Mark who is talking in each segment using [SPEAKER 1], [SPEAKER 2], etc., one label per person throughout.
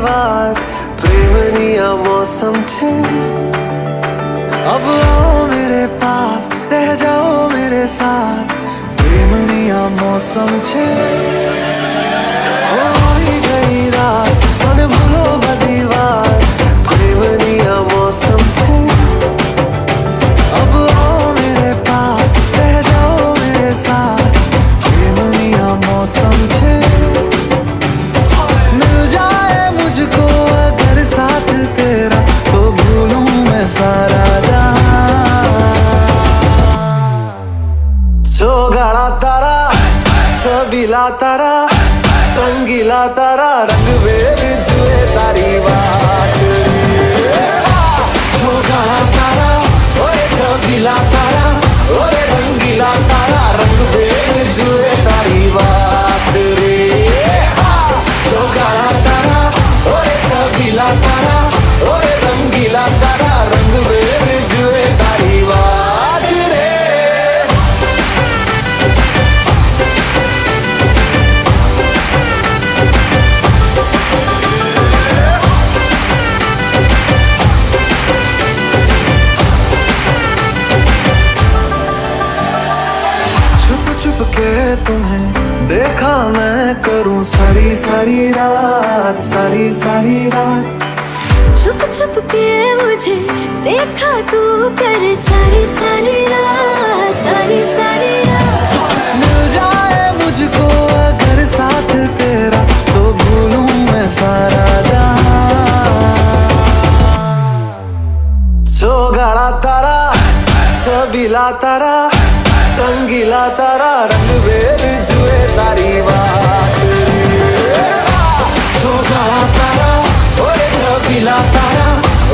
[SPEAKER 1] વાત પ્રેમની આ મોસમ છે अब आओ मेरे पास रह जाओ मेरे साथ प्रेमनी आ मौसम छे हो गई रात મને ભૂલો બધી વાત પ્રેમની આ मौसम छे अब आओ मेरे पास रह जाओ मेरे साथ प्रेमनी आ मौसम छे मिल जाए मुझको अगर साथ तेरा तो भूलूं मैं सारा छबीला तारा रंगीला तारा रंग बेर जुए तारी बात छोगाड़ा तारा ओए छबीला तारा ओए रंगीला तारा रंग बेर जुए तारी बात रे छोगाड़ा तारा ओए छबीला तारा ओए रंगीला तारा रंग बेर जुए तारी बात रे के तुम्हें देखा मैं करूं सारी सारी रात
[SPEAKER 2] छुप छुप के मुझे देखा तू कर सारी सारी रात
[SPEAKER 1] मिल जाए मुझको अगर साथ तेरा तो भूलूं मैं सारा जहां छोगाड़ा तारा छबीला तारा रंगीला तारा रंग बेर जुए तारी बात छोगाड़ा तारा ओरे छबीला तारा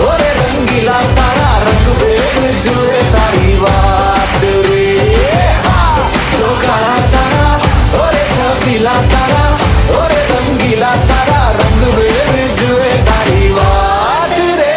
[SPEAKER 1] ओरे रंगीला तारा रंग बेर जुए तारी बात रे छोगाड़ा तारा ओरे छबीला तारा ओरे रंगीला तारा रंग बेर जुए तारी बात रे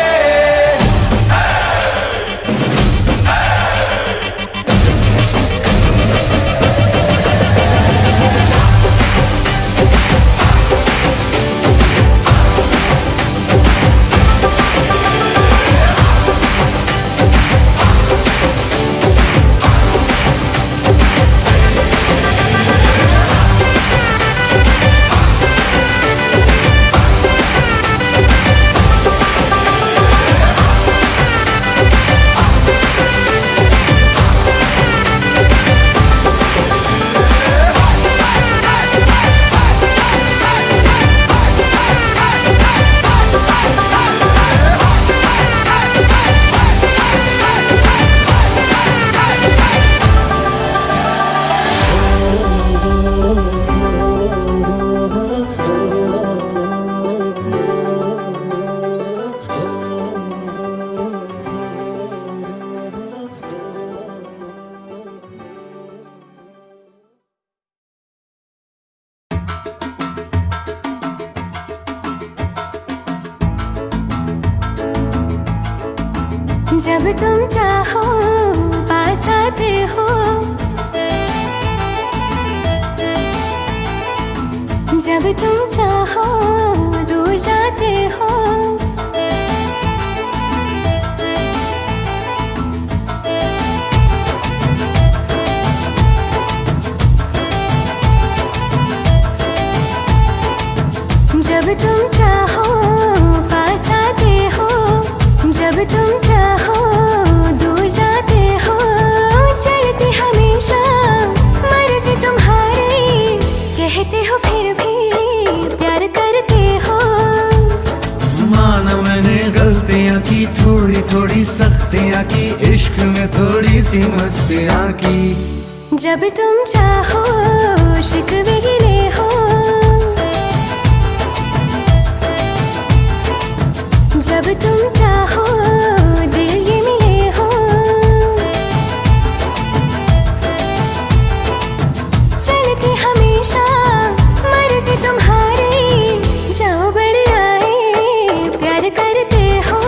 [SPEAKER 2] जब तुम चाहो पास आते हो जब तुम चाहो दूर जाते हो जब तुम चाहो पास आते हो जब तुम चाहो दूर जाते हो चलती हमेशा मर्जी तुम्हारी कहते हो फिर भी प्यार करते हो
[SPEAKER 1] माना मैंने गलतियां की थोड़ी थोड़ी सख्तियां की इश्क में थोड़ी सी मस्तियां की
[SPEAKER 2] जब तुम चाहो शिकवे गिले हो जब तुम चाहो दिल ये मिले हो चलती हमेशा मर्जी तुम्हारी जाओ बड़े आए प्यार करते हो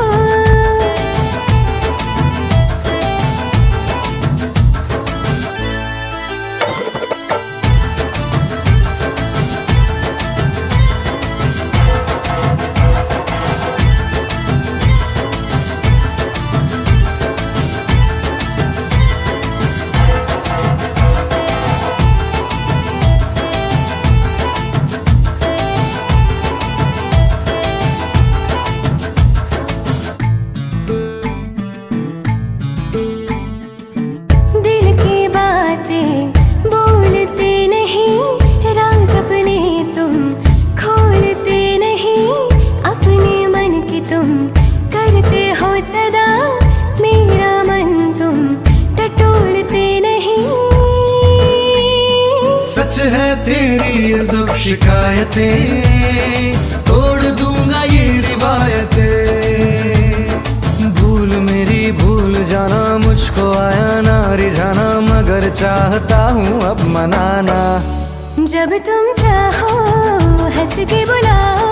[SPEAKER 1] है तेरी ये सब शिकायतें, तोड़ दूंगा ये रिवायतें। भूल मेरी भूल जाना, मुझको आया ना रिझाना, मगर चाहता हूँ अब मनाना।
[SPEAKER 2] जब तुम चाहो हंस के बुलाओ,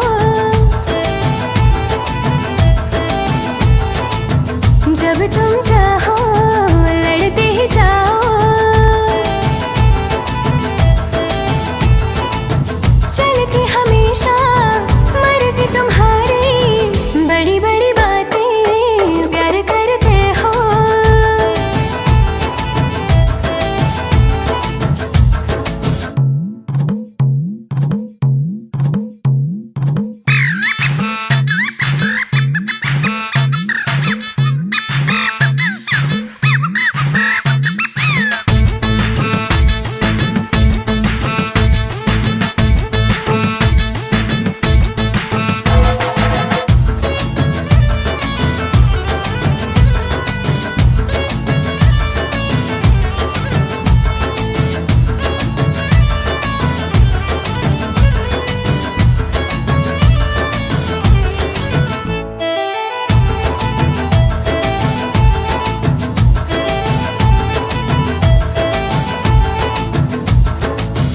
[SPEAKER 2] जब तुम चाहो लड़ते ही जाओ, चलती हमेशा मर्जी तुम्हारी, बड़ी बड़ी बातें प्यार करते हो।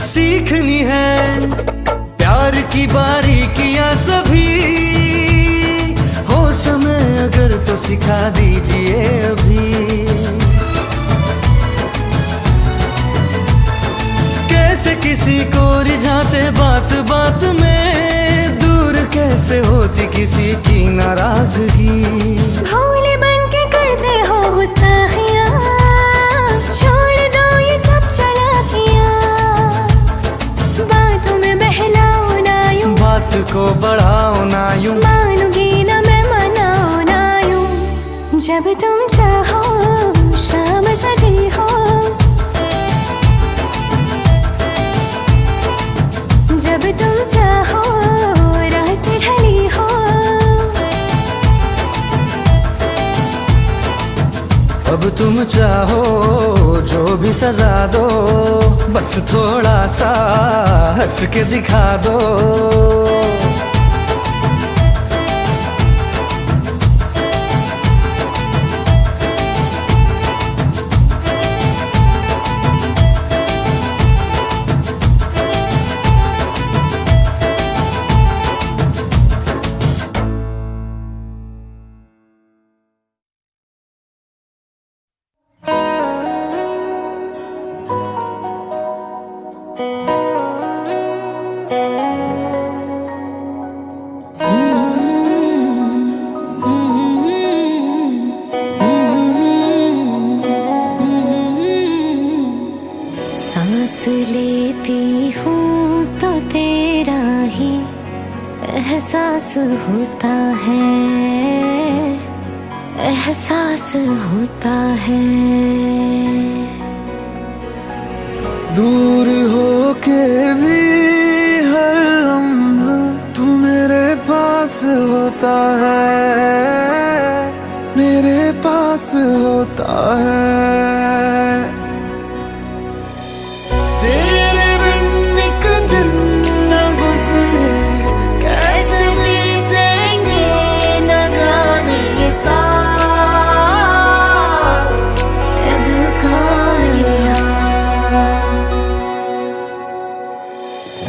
[SPEAKER 1] सीखनी है प्यार की बारीकियां सभी, हो समय अगर तो सिखा दीजिए अभी। कैसे किसी को रिझाते बात बात में, दूर कैसे होती किसी की नाराजगी।
[SPEAKER 2] भोले बन के करते हो गुस्ताखियां, छोड़ दो ये सब चालाकियां, बातों में बहलाओ ना यूं,
[SPEAKER 1] बात को बढ़ाओ ना यूं,
[SPEAKER 2] मानूंगी ना मैं मनाओ ना यूं। जब तुम चाहो शाम सजी हो, जब तुम चाहो रात ढली हो,
[SPEAKER 1] अब तुम चाहो जो भी सजा दो, बस थोड़ा सा हंस के दिखा दो।
[SPEAKER 2] सांस लेती हूँ तो तेरा ही एहसास होता है, एहसास होता है।
[SPEAKER 1] दूर होके भी हर लम्हा तू मेरे पास होता है, मेरे पास होता है। तेरे बिन एक दिन न गुजरे, कैसे बीतेंगे न जाने ये साल, ये दिल का ये हाल।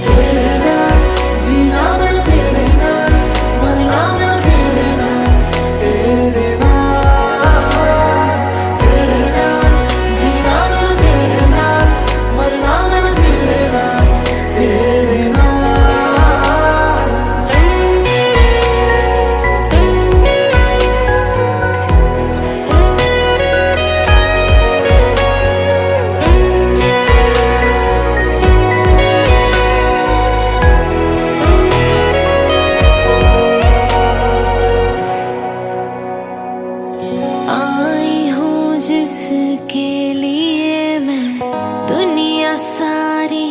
[SPEAKER 1] तेरे नाल जीना मैनू, तेरे नाल मरना मैनू, तेरे नाल, तेरे नाल, तेरे नाल जीना मैनू, तेरे नाल मरना मैनू, तेरे नाल, तेरे नाल।
[SPEAKER 2] आई हूँ जिसके लिए मैं दुनिया सारी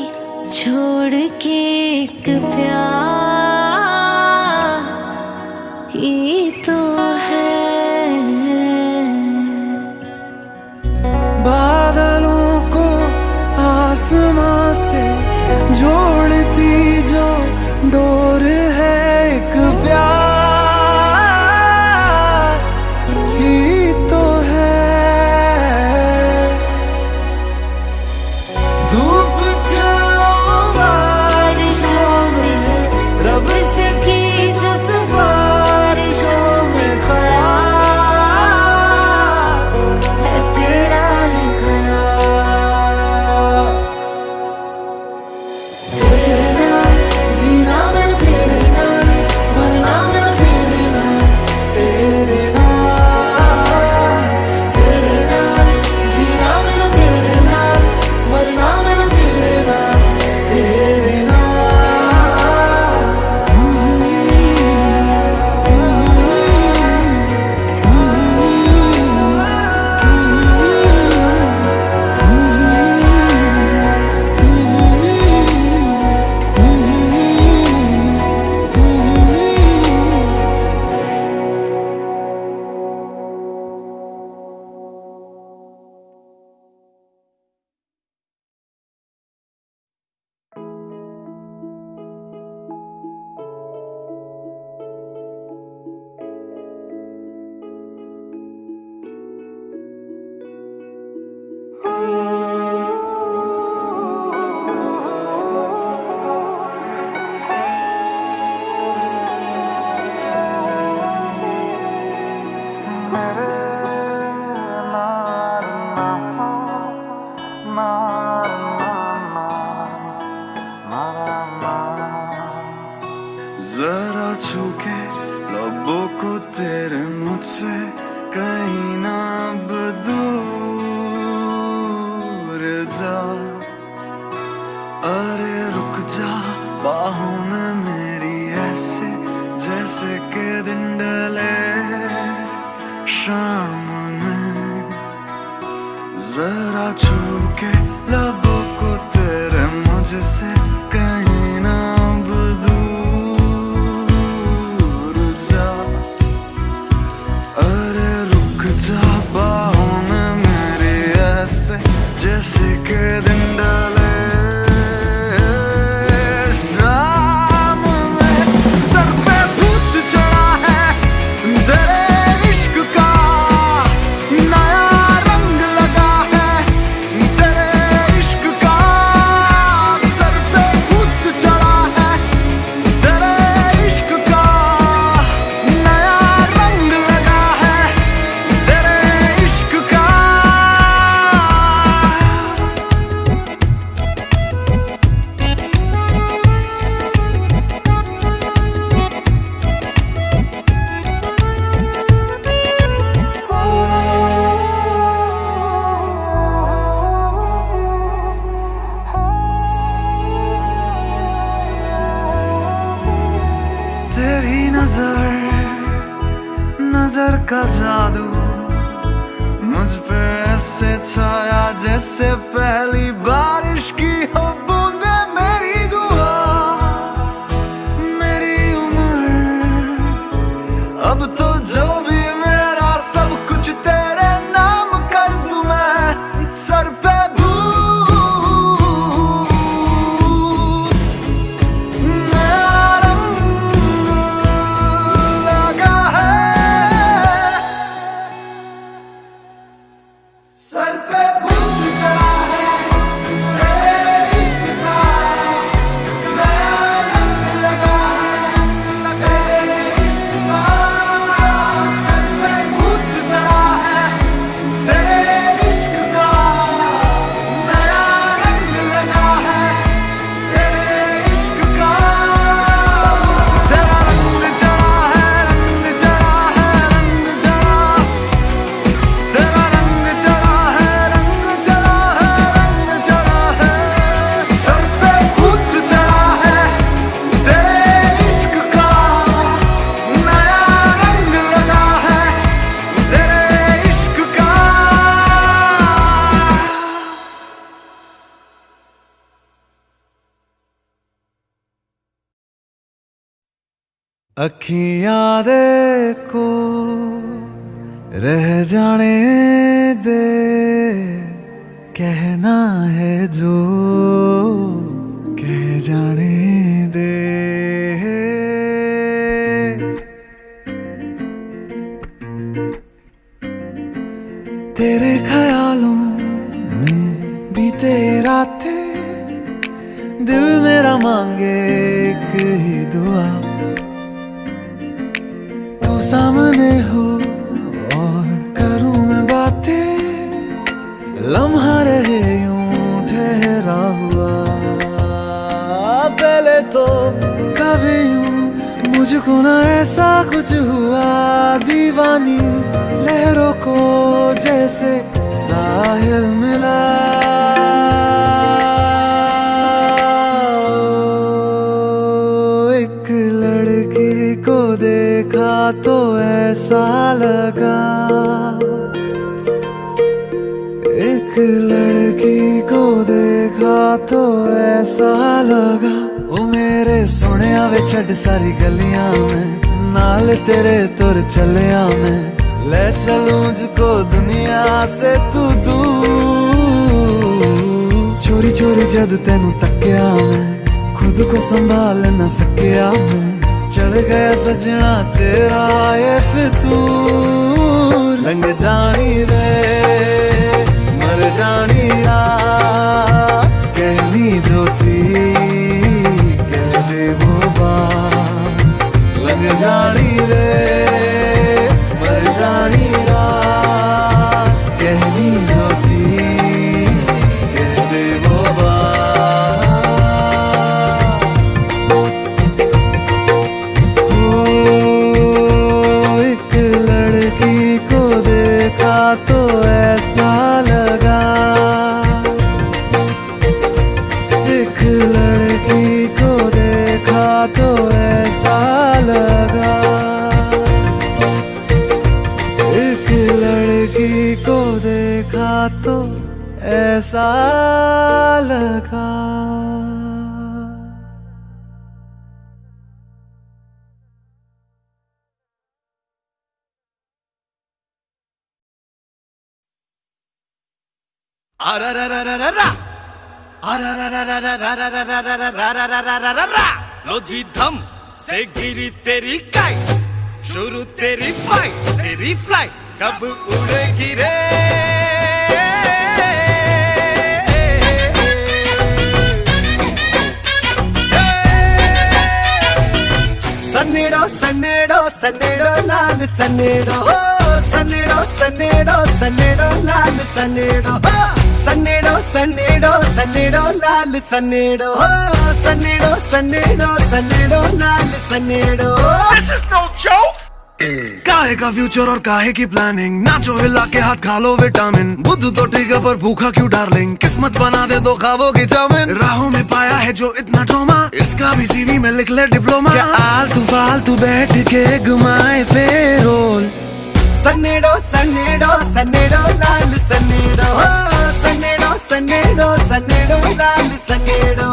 [SPEAKER 2] छोड़ के, एक प्यार ही तो है।
[SPEAKER 1] बादलों को आसमां से को तेरे मुझसे कहीं ना अब दूर जा। अरे रुक जा बाहों में मेरी ऐसे जैसे के दिन ढले शाम में। जरा छू के लबों को तेरे मुझसे कहीं ना अब दूर जा। अरे रुक जा बाहों में मेरे ऐसे जैसे के दिन डाले शाम में। सर पे भूत चढ़ा है तेरे इश्क का, नया रंग लगा है तेरे इश्क का। सर पे भूत चढ़ा है तेरे इश्क का, नया रंग लगा है तेरे इश्क का। तेरी नजर का जादू मुझ पे ऐसे छाया जैसे पहली बारिश की हो बूंदे। मेरी दुआ मेरी उम्र अब तो जो भी मेरा सब कुछ तेरे नाम कर दूं मैं। सर पे सर पे भूत चढ़ा है तेरे इश्क का, नया रंग लगा है तेरे इश्क का। सर पे भूत चढ़ा है तेरे इश्क का, नया रंग लगा है तेरे इश्क का। तेरा रंग चढ़ा है, रंग चढ़ा है, रंग चढ़ा। तेरा रंग चढ़ा है, रंग चढ़ा है, रंग चढ़ा है। सर पे भूत चढ़ा है तेरे इश्क का, नया रंग लगा है तेरे इश्क का। अखियां देखो रह जाने दे, कहना है जो कह जाने दे। तेरे ख्यालों में बीते रातें, दिल मेरा मांगे एक ही दुआ। तू सामने हो और करूं मैं बातें, लम्हा रहे यूं ठहरा हुआ। पहले तो कभी यूं मुझको ना ऐसा कुछ हुआ। दीवानी लहरों को जैसे साहिल मिला। एक लड़की को देखा तो ऐसा लगा, एक लड़की को देखा तो ऐसा लगा। ओ मेरे सोनिया वे छड़ सारी गलियां में, नाल तेरे तुर चलिया मैं। ले चलूं मुझको दुनिया से तू दूर। चोरी चोरी जद तेनू तक्या मैं, खुद को संभाल न सकिया मैं। चढ़ गया सजना तेरा ये फितूर। रंग जानी रे मर जानी रात, कहनी जो थी कह दे वो बात। लग जानी रे मर जानी रात, कहनी जो थी कह दे वो बात। कैसा लगा।
[SPEAKER 3] लो जी धम से गिरी तेरी काइट, शुरू तेरी फाइट, तेरी फ्लाइट कब उड़ेगी रे।
[SPEAKER 1] सन्नेड़ो सन्नेड़ो सन्नेड़ो लाल सन्नेड़ो, सन्नेड़ो सन्नेड़ो सन्नेड़ो लाल सन्नेड़ो, सन्नेड़ो सन्नेड़ो सन्नेड़ो लाल सन्नेड़ो, सन्नेड़ो सन्नेड़ो सन्नेड़ो लाल सन्नेड़ो।
[SPEAKER 3] This is no joke।
[SPEAKER 1] काहे का फ्यूचर और काहे की प्लानिंग, नाचो हिला के हाथ खा लो विटामिन, बुद्ध तो ठीक है पर भूखा क्यों डार्लिंग, किस्मत बना दे दो ख्वाबों की चाउमीन। राहों में पाया है जो इतना ट्रॉमा, इसका भी सीवी में लिख ले डिप्लोमा। क्या आलतू फालतू बैठ के घुमाए पेरोल। सन्नेड़ो सन्नेड़ो सन्नेड़ो लाल सन्नेड़ो, सन्नेड़ो सन्नेड़ो सन्नेड़ो लाल सन्नेड़ो,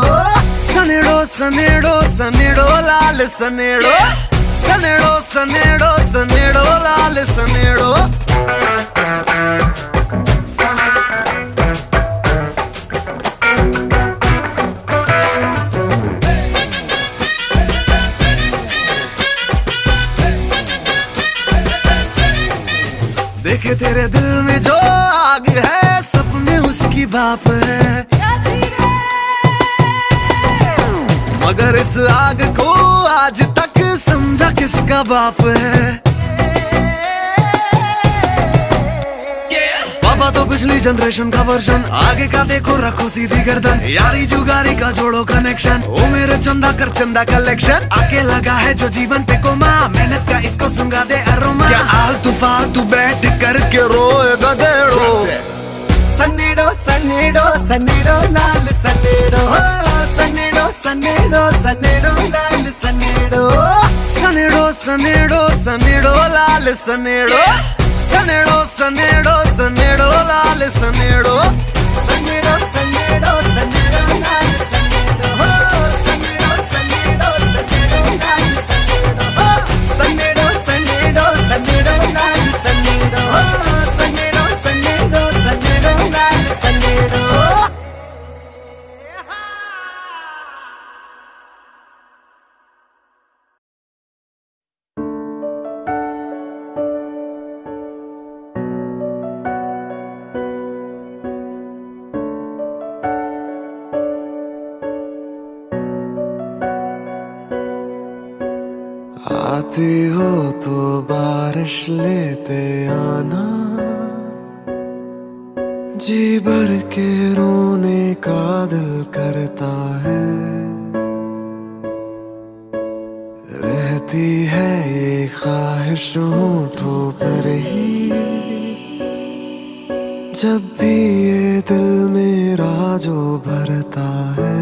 [SPEAKER 1] सन्नेड़ो सन्नेड़ो सन्नेड़ो लाल सन्नेड़ो, सन्नेड़ो सन्नेड़ो सन्नेड़ो लाल सन्नेड़ो। देखे तेरे दिल में जो आग है, सपने उसकी बाप है, मगर इस आग को आज तक समझा किसका बाप है। पापा तो पिछली जनरेशन का वर्जन, आगे का देखो रखो सीधी गर्दन, यारी जुगारी का जोड़ो कनेक्शन, ओ मेरे चंदा कर चंदा कलेक्शन, आके लगा है जो जीवन पे कोमा, मेहनत का इसको सुंगा दे अरोमा। क्या आलतू फालतू बैठ करके रोए गधेड़ो। सन्नेड़ो सन्नेड़ो सन्नेड़ो लाल सन्नेड़ो, सन्नेड़ो सन्नेड़ो सन्नेड़ो लाल सन्नेड़ो, सन्नेड़ो सन्नेड़ो सन्नेड़ो लाल सन्नेड़ो, सन्नेड़ो सन्नेड़ो सन्नेड़ो लाल सन्नेड़ो, सन्नेड़ो सन्नेड़ो सन्नेड़ो लाल सन्नेड़ो, सन्नेड़ो सन्नेड़ो सन्नेड़ो लाल सन्नेड़ो, सन्नेड़ो सन्नेड़ो सन्नेड़ो लाल सन्नेड़ो, सन्नेड़ो सन्नेड़ो सन्नेड़ो लाल सन्नेड़ो। आती हो तो बारिश लेते आना, जी भर के रोने का दिल करता है, रहती है ये ख्वाहिश होठों पर ही, जब भी ये दिल मेरा जो भरता है।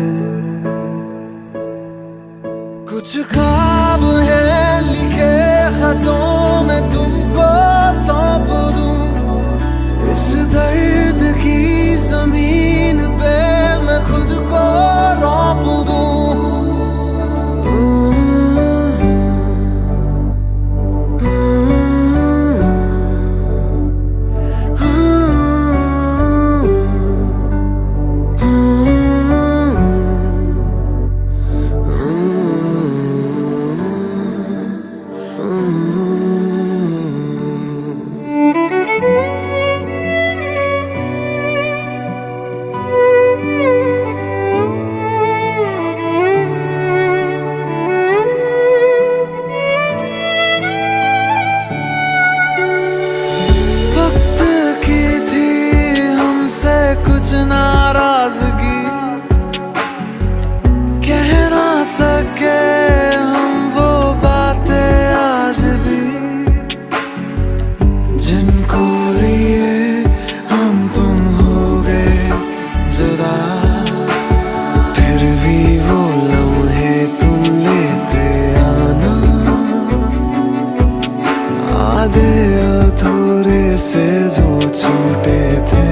[SPEAKER 1] कुछ ख्वाब है लिखे खतों में तुमको सौंप दूं, इस दर्द की जमीन पे मैं खुद को रौंप दूं। नाराजगी कह ना सके हम वो बातें आज भी, जिनको लिए हम तुम हो गए जुदा, फिर भी वो लम्हे तुम लेते आना, आधे अधूरे से जो छूटे थे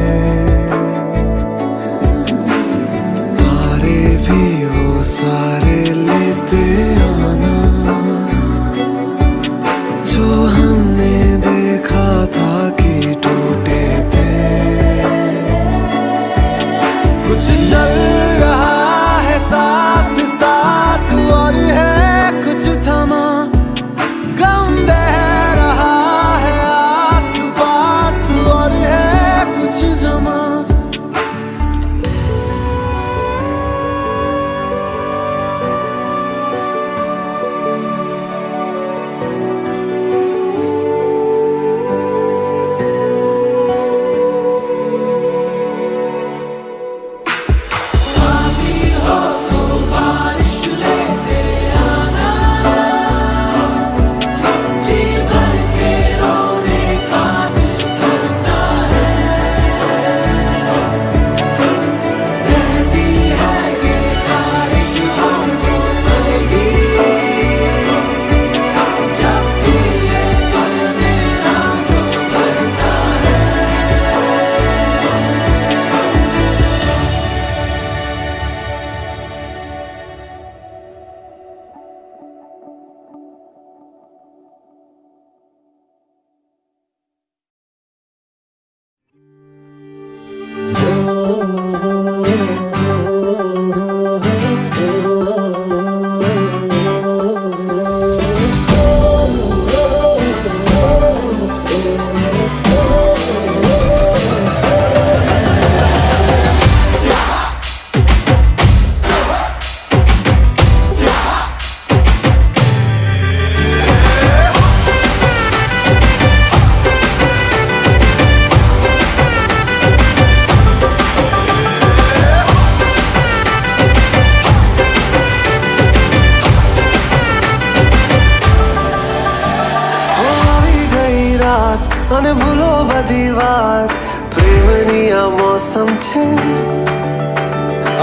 [SPEAKER 1] મને ભૂલો બધી વાત પ્રેમની આ મોસમ છે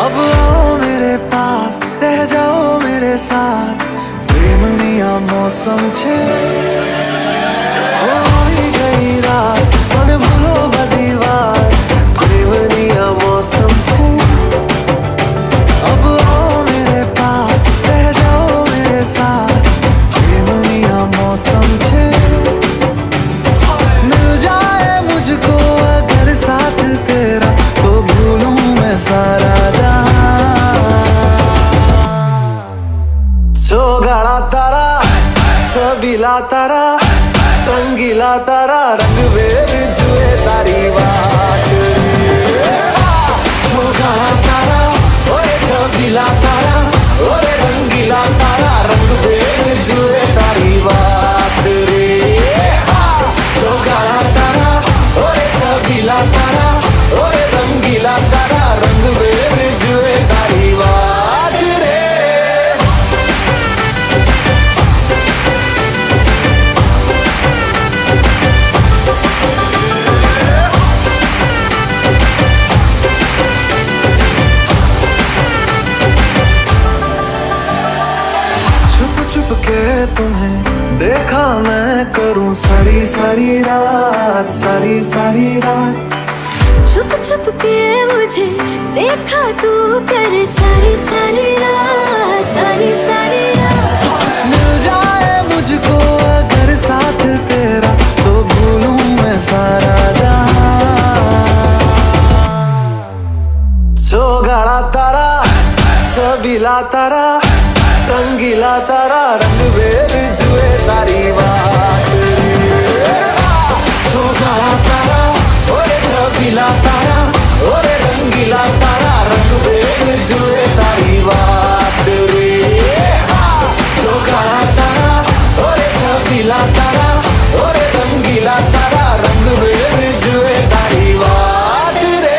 [SPEAKER 1] अब आओ मेरे पास रह जाओ मेरे साथ प्रेमनी आ मौसम छे होई गई रात મને ભૂલો બધી વાત પ્રેમની આ मौसम छे अब आओ मेरे पास रह जाओ मेरे साथ प्रेमनी आ मौसम छे मिल जाए मुझको अगर साथ तेरा तो भूलूं मैं सारा गाड़ा तारा छबीला तारा रंगीला तारा रंग बेर जुए तारी बात गाड़ा तारा ओए छबीला तारा ओरे रंगीला तारा रंग बेर जुए तारी बात रे गाड़ा तारा ओरे छबीला तारा ओरे रंगीला तारा रंग बेर जुए तारी बात रे छुप के तुम्हें देखा मैं करूं सारी सारी रात सारी सारी रात
[SPEAKER 2] छुप छुप के मुझे देखा तू कर सारी सारी रात सारी सारी रात
[SPEAKER 1] मिल जाए मुझको अगर साथ तेरा तो भूलूं मैं सारा जहां गाड़ा तारा छबीला तारा रंगीला तारा रंग बेर जुए तारी बात गाड़ा तारा ओरे छबीला तारा ओरे रंगीला तारा रंग बेर जुए तारी बात रे गाड़ा तारा ओरे छबीला तारा ओरे रंगीला तारा रंग बेर जुए तारी बात रे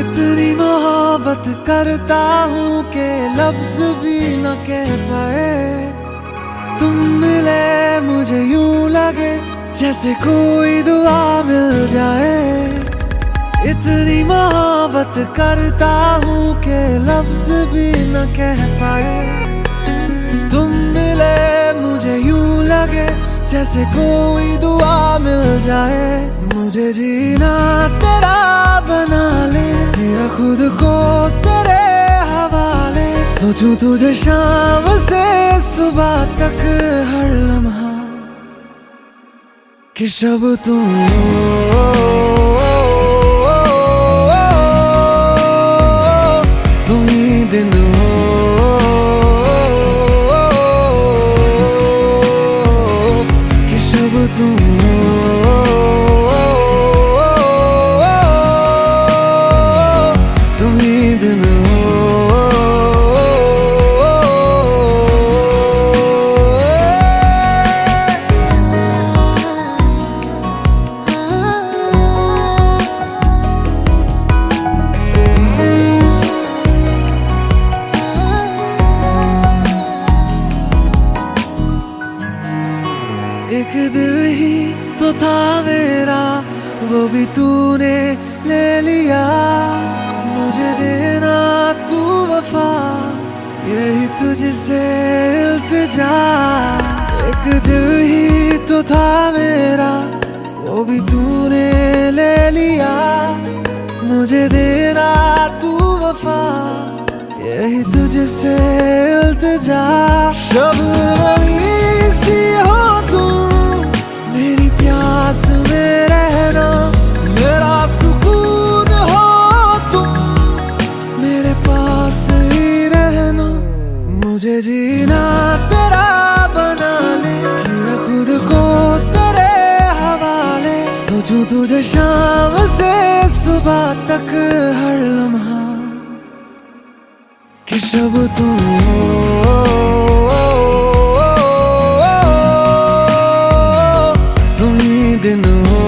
[SPEAKER 1] इतनी मोहब्बत करता हूँ कि लफ्ज भी न कह पाए तुम मिले मुझे यूं लगे जैसे कोई दुआ मिल जाए इतनी मोहब्बत करता हूँ कि लफ्ज भी न कह पाए तुम मिले मुझे यूं लगे जैसे कोई दुआ मिल जाए मुझे जीना तेरा बना ले मेरा खुद को तेरे हवाले सोचूं तुझे शाम से सुबह तक हर लम्हा कि शब तुम हो तुम ही दिन हो कि शब तुम तुझसे इल्तिजा, एक दिल ही तो था मेरा, वो भी तूने ले लिया। मुझे देना तू वफा, यही तुझसे इल्तिजा। जब नमी सी हो तुम, मेरी प्यास में रहना, मेरा सुकून हो तुम, मेरे पास ही रहना। मुझे जीना तेरा बना ले, किया खुद को तेरे हवाले। सोचूं तुझे शाम से सुबह तक हर लम्हा, कि शब तुम हो, तुम ही दिन हो,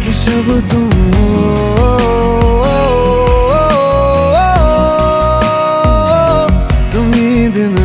[SPEAKER 1] कि शब तुम हो, तुम ही दिन हो।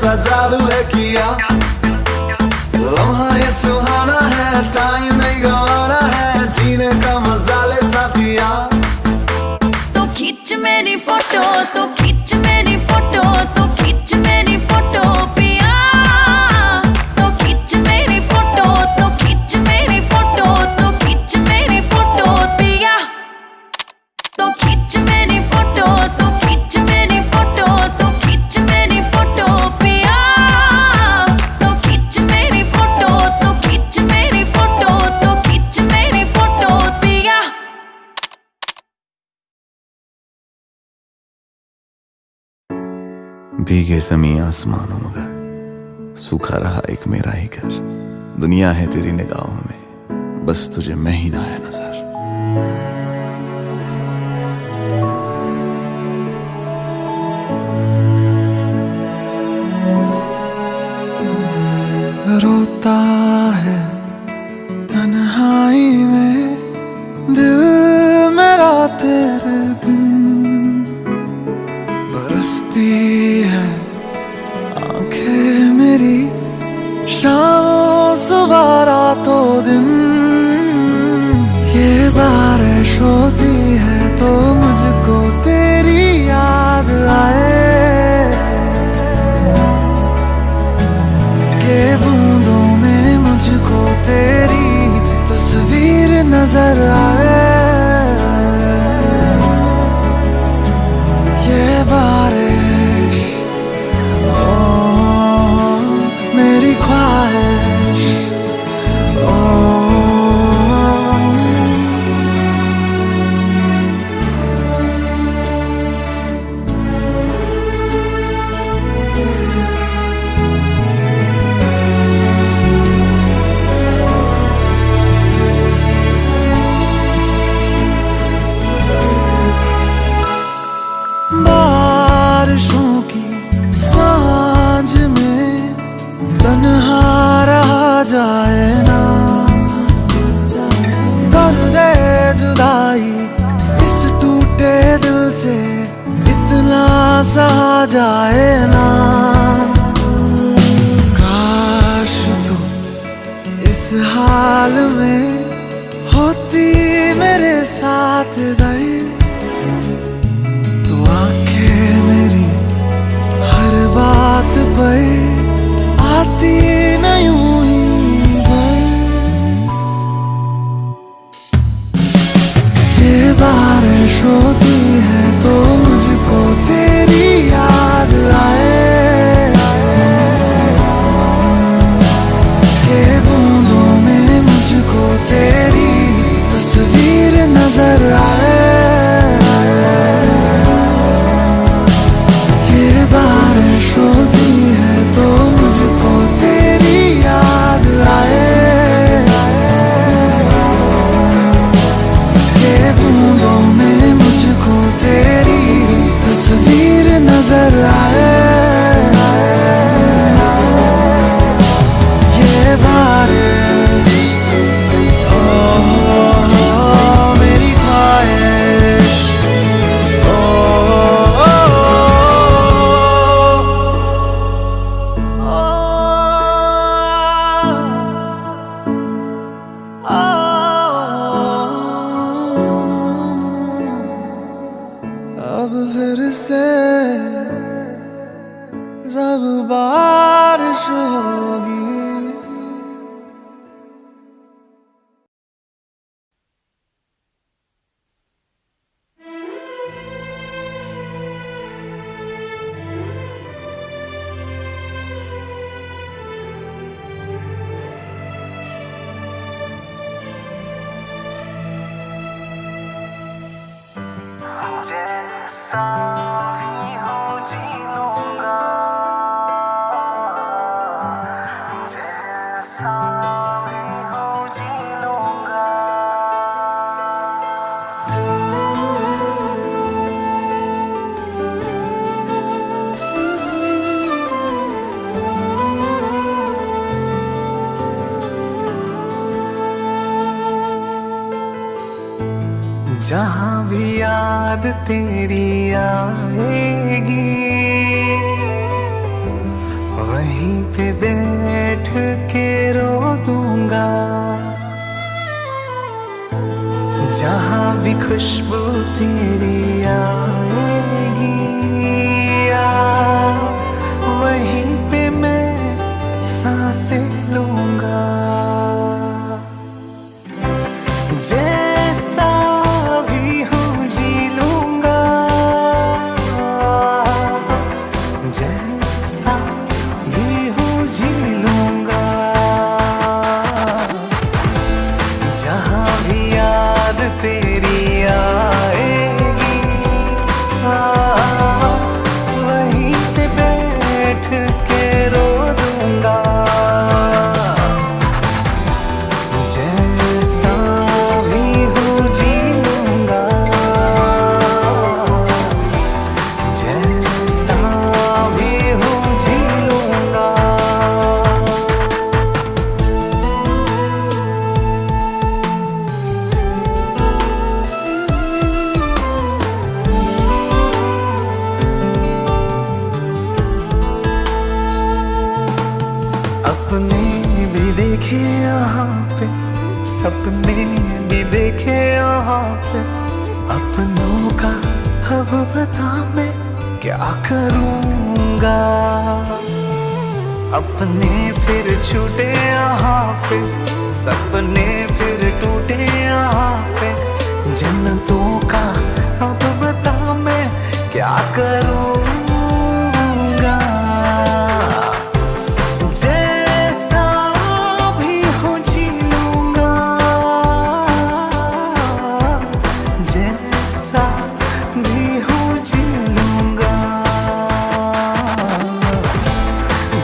[SPEAKER 1] सा जादू है किया, लम्हा ये सुहाना है, टाइम नहीं गवाना है, जीने का मजा ले साथिया।
[SPEAKER 2] तो खींच मेरी फोटो, तो खींच मेरी फोटो, तो खींच मेरी फोटो पिया। तो खींच मेरी फोटो, तो खींच मेरी फोटो, तो खींच मेरी फोटो पिया। तो खींच मेरी फोटो, तो खींच मेरी फोटो, तो खींच मेरी फोटो पिया। तो खींच मेरी फोटो, तो खींच मेरी फोटो, तो खींच मेरी फोटो पिया।
[SPEAKER 1] भीगे ज़मीं आसमानों मगर सूखा रहा एक मेरा ही घर। दुनिया है तेरी निगाहों में, बस तुझे मैं ही ना आया नजर। रोता है तन्हाई में दिल मेरा तेरे बिन, बरसती है आंखें मेरी शामों सुबह रातों दिन। ये बारिश होती है तो मुझको तेरी याद आए, के बूंदों में मुझको तेरी तस्वीर नजर आए। ये बारिश ओ मेरी ख्वाहिश ओ। बारिशों की सांझ में तन्हा रहा जाए ना, दर्द जुदाई इस टूटे दिल से इतना सहा जाए ना। काश तू इस हाल में होती मेरे साथ दर्द, तो आंखें मेरी हर बात पर आती न यूं ही भर। ये बारिश होती है तो मुझको तेरी याद आए, के बूंदों में मुझको तेरी तस्वीर नजर आए। बारिश होती है तो मुझको तेरी याद आए, के बूंदों में मुझको तेरी तस्वीर नजर आए। ये बारिश ओ मेरी ख्वाहिश अब फिर से जब बारिश होगी।
[SPEAKER 4] जैसा ही हो जी लूंगा, जैसा भी हो जी लूंगा। जहाँ भी याद तेरी आएगी
[SPEAKER 1] वहीं पे बैठ के रो दूंगा, जहां भी खुशबू तेरी आएगी, वहीं पे मैं सांसें लूंगा। जैसा भी हूँ जी लूंगा, जैसा भी हूँ जी लूंगा, जहाँ भी याद तेरी आएगी, वहीं पे बैठ के रो दूंगा। जैसा भी हूँ जी लूंगा, जैसा भी हूँ जी लूंगा। अपने भी देखे यहाँ पे, सपने भी देखे यहाँ पे, अपनों का अब बता मैं क्या करूँगा। अपने फिर छूटे यहाँ पे, सपने फिर टूटे यहाँ पे, जन्नतों का अब बता मैं क्या करूँगा। जैसा भी हूँ जी लूंगा, जैसा भी हूँ जी लूंगा,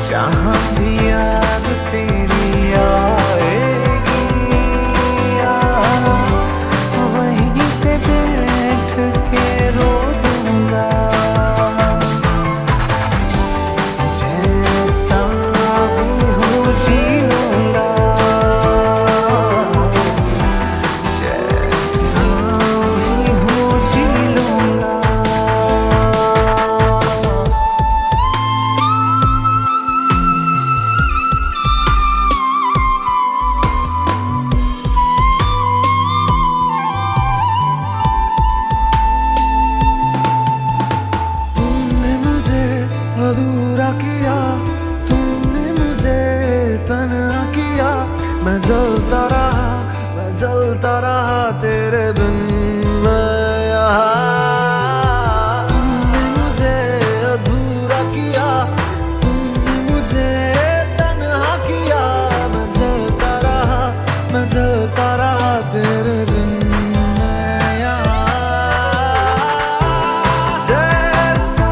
[SPEAKER 1] जहाँ भी याद तेरी आएगी, वहीं पे बैठ के रो दूंगा। जैसा भी हूँ जी लूंगा, जैसा भी हूँ जी लूंगा। तुमने मुझे अधूरा किया, तुमने मुझे तन्हा किया, मैं जलता रहा, मैं जलता रहा तेरे बिन मैं यहाँ। तुमने मुझे अधूरा किया, तुमने मुझे तन्हा किया, मैं जलता रहा, मैं जलता रहा तेरे बिन मैं यहाँ। जैसा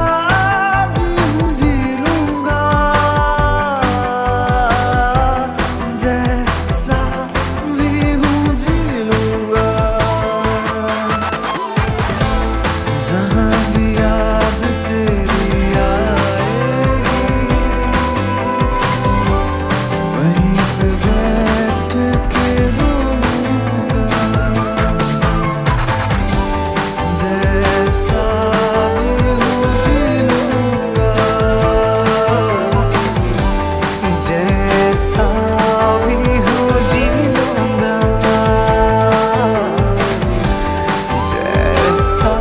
[SPEAKER 1] भी हूँ जी लूंगा, जैसा भी हूँ जी लूंगा, जहाँ भी याद तेरी आएगी, वहीं पे बैठ के रोऊंगा। जैसा भी हूँ जी लूंगा, जैसा भी हूँ जी लूंगा, जैसा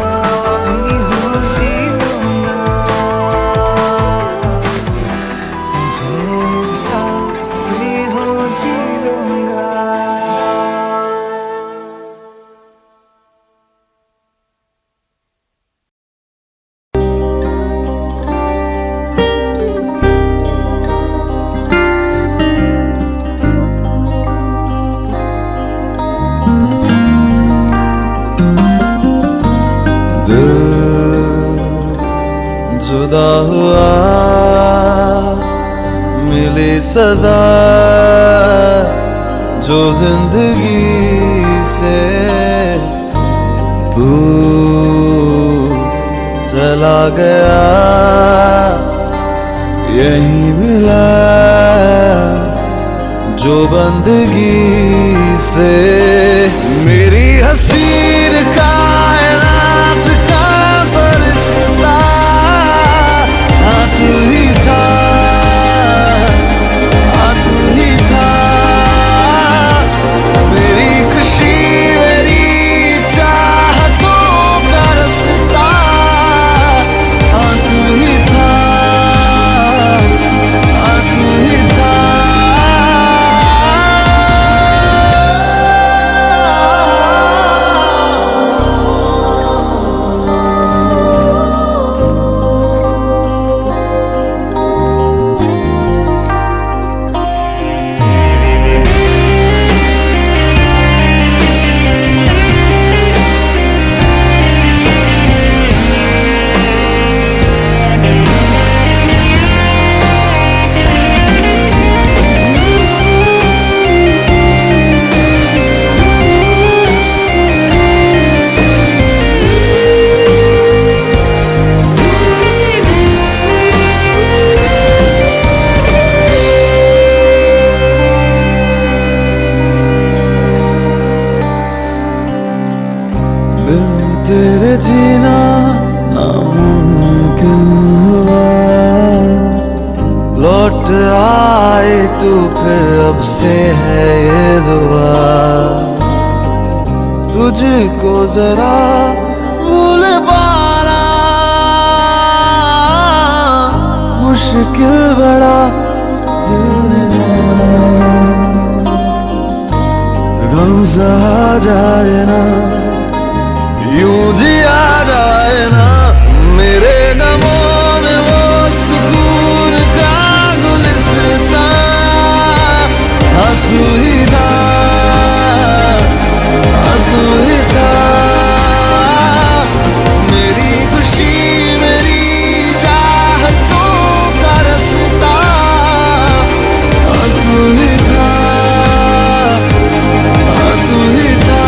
[SPEAKER 1] भी हूँ जी लूंगा, जैसा भी हूँ जी लूंगा।
[SPEAKER 5] जुदा हुआ मिली सजा जो जिंदगी से तू चला गया, यही मिला जो बंदगी से। मेरी हसीन कायनात का फरिश्ता तू ही था रब से है ये दुआ, तुझको जरा भूल पाना मुश्किल बड़ा दिल ने जाना। गम सहा जाए ना, यूं जिया जाए ना, मेरे गमों में वो सुकून का गुलिस्तां। हाँ तू ही था, हाँ तू ही था, मेरी खुशी मेरी चाहतों का रास्ता। हाँ तू ही था, हाँ तू ही था।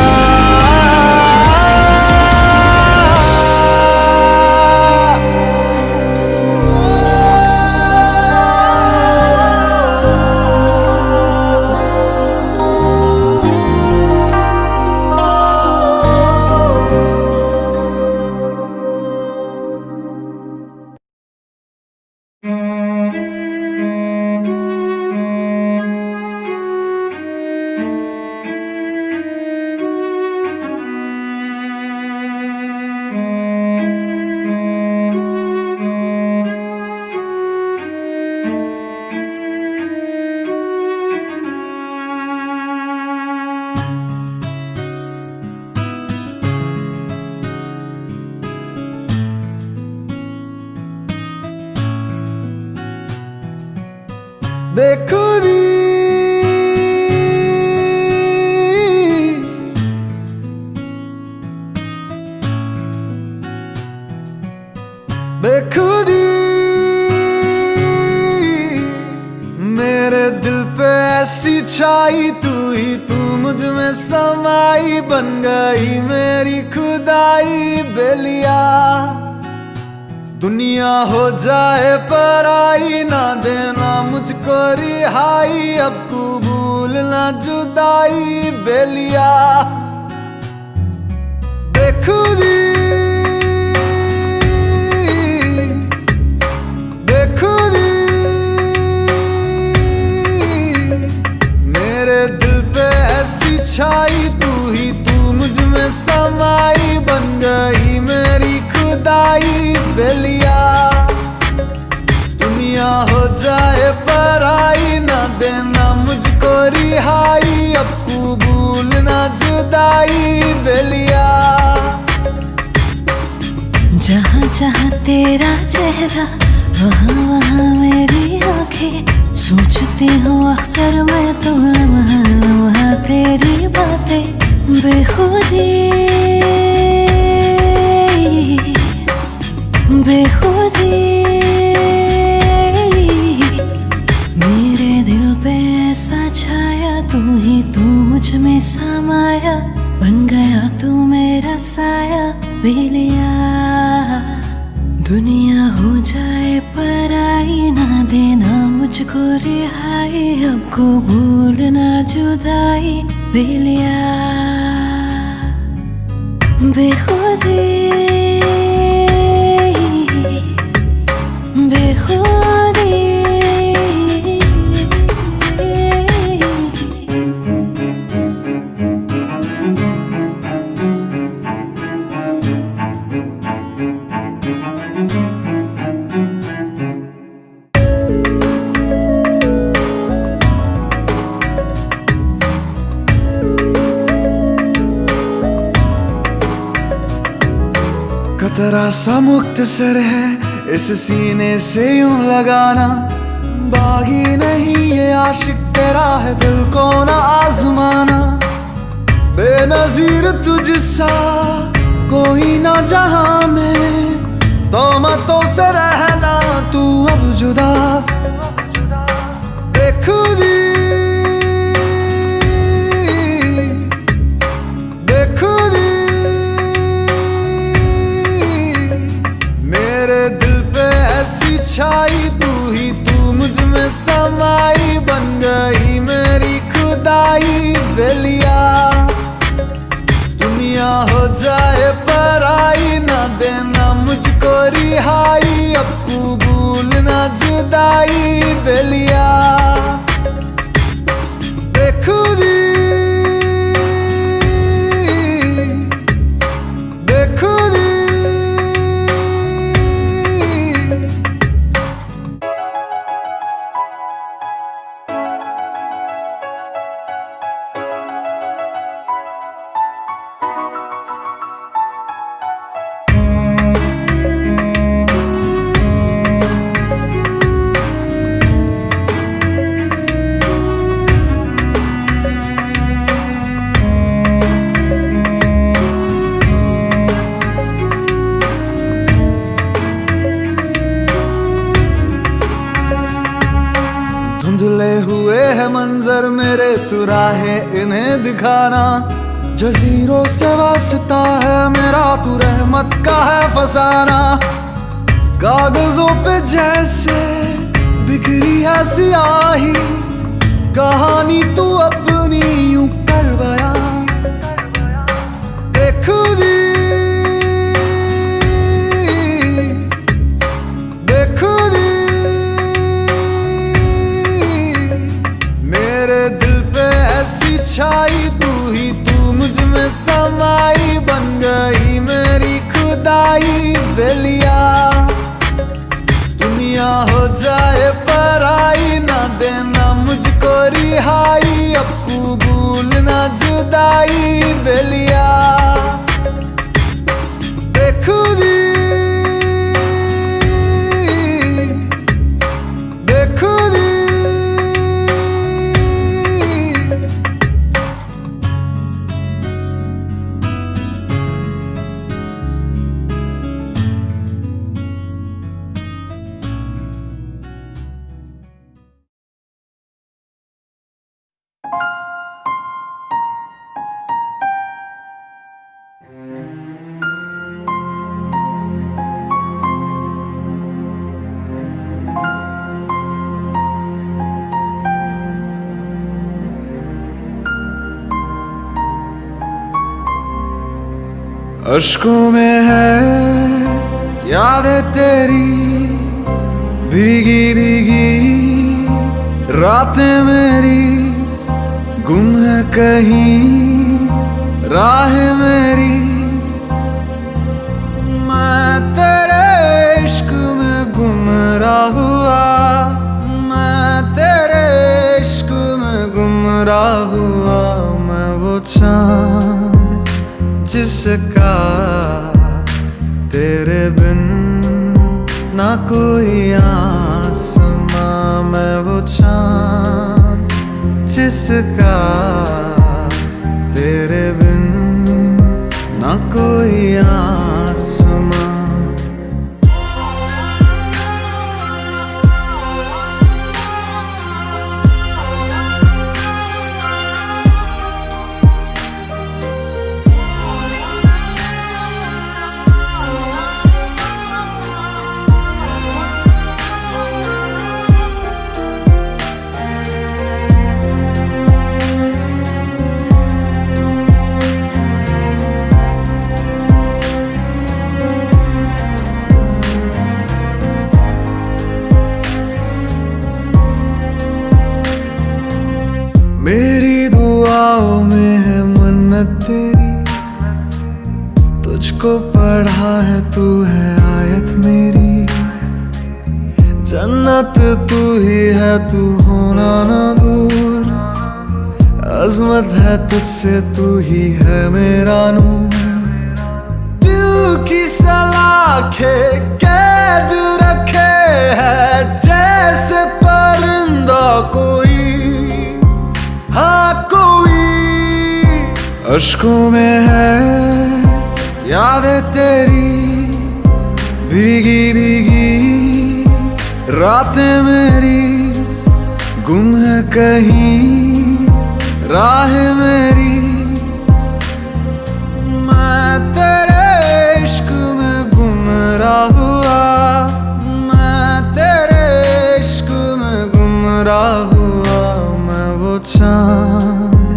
[SPEAKER 5] बेखुदी बेखुदी मेरे दिल पे ऐसी छाई, तू ही तू मुझ में समाई, बन गई मेरी खुदाई बेलिया। दुनिया हो जाए पराई, ना देना मुझको रिहाई, अब कबूल ना जुदाई बेलिया। बेखुदी बेखुदी मेरे दिल पे ऐसी छाई, तू ही तू मुझ में समाई, बन गई मेरी खुदाई बेलिया। दुनिया हो जाए पराई, ना देना मुझको रिहाई, अब कबूल ना जुदाई बेलिया।
[SPEAKER 2] जहाँ जहाँ तेरा चेहरा, वहाँ वहाँ मेरी आंखें, सोचती हूँ अक्सर मैं तो लम्हा लम्हा तेरी बातें। बेखुदी बेखुदी मेरे दिल पे ऐसा छाया, तू ही तू मुझ में समाया, बन गया तू मेरा साया बेलिया। दुनिया हो जाए पराई, ना देना मुझको रिहाई, अब कबूल ना जुदाई बेलिया। बेखुदी बेखुदी
[SPEAKER 5] कतरा सा मुख्तसर है इस सीने से यूं लगाना, बागी नहीं ये आशिक तेरा है दिल को ना आजमाना। बेनजीर तुझसा कोई ना जहां में, तोहमतों से रहना तू अब जुदा। बेखुदी बेखुदी मेरे दिल पे ऐसी छाई, तू ही तू मुझ में समाई, बन गई मेरी खुदाई बेलिया। दुनिया हो जाए पराई, ना देना मुझको रिहाई, अब कबूल ना जुदाई बेलिया। नजर मेरे तू राहे इन्हें दिखाना। जजीरों से वास्ता है मेरा तू रहमत का है फसाना। कागजों पे जैसे बिखरी है सियाही, कहानी तू अपनी यूं कर बयां। बेखुदी बेखुदी मेरे दिल पे ऐसी छाई, तू ही तू मुझ में समाई। बन गई मेरी खुदाई बेलिया, दुनिया हो जाए पराई, ना देना मुझको रिहाई। अब कबूल ना जुदाई बेलिया। बेखुदी बेखुदी अश्कों में है यादें तेरी, भीगी भीगी रातें मेरी। गुम है कहीं राह मेरी, मैं तेरे इश्क में गुमराह हुआ। मैं तेरे इश्क में गुमराह हुआ। मैं वो चाँद जिसका तेरे बिन ना कोई आसमां। मैं वो चाँद जिसका तेरे बिन ना कोई आसमां। मेरी दुआओं में है मन्नत तेरी, तुझको पढ़ा है तू है आयत मेरी। जन्नत तू ही है तू होना ना दूर, अजमत है तुझसे तू ही है मेरा नूर। दिल की सलाखें कैद रखे है जैसे परिंदा कोई, हाँ कोई। अश्कों में है यादें तेरी, भीगी भीगी रातें मेरी। गुम है कहीं राह मेरी, मैं तेरे इश्क में गुमराह हुआ। मैं तेरे इश्क में गुमराह हुआ। मैं वो चाँद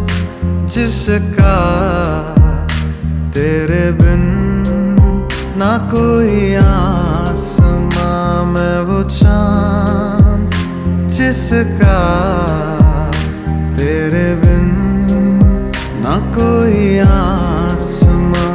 [SPEAKER 5] जिसका तेरे बिन ना कोई आसमां। मैं वो चाँद जिसका तेरे बिन ना कोई आसमां।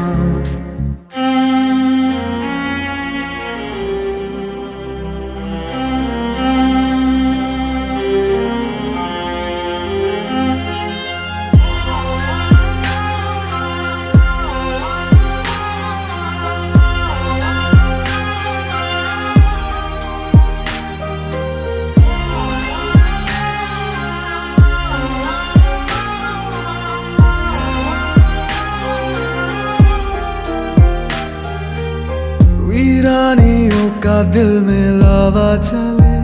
[SPEAKER 5] वीरानियों का दिल में लावा चले,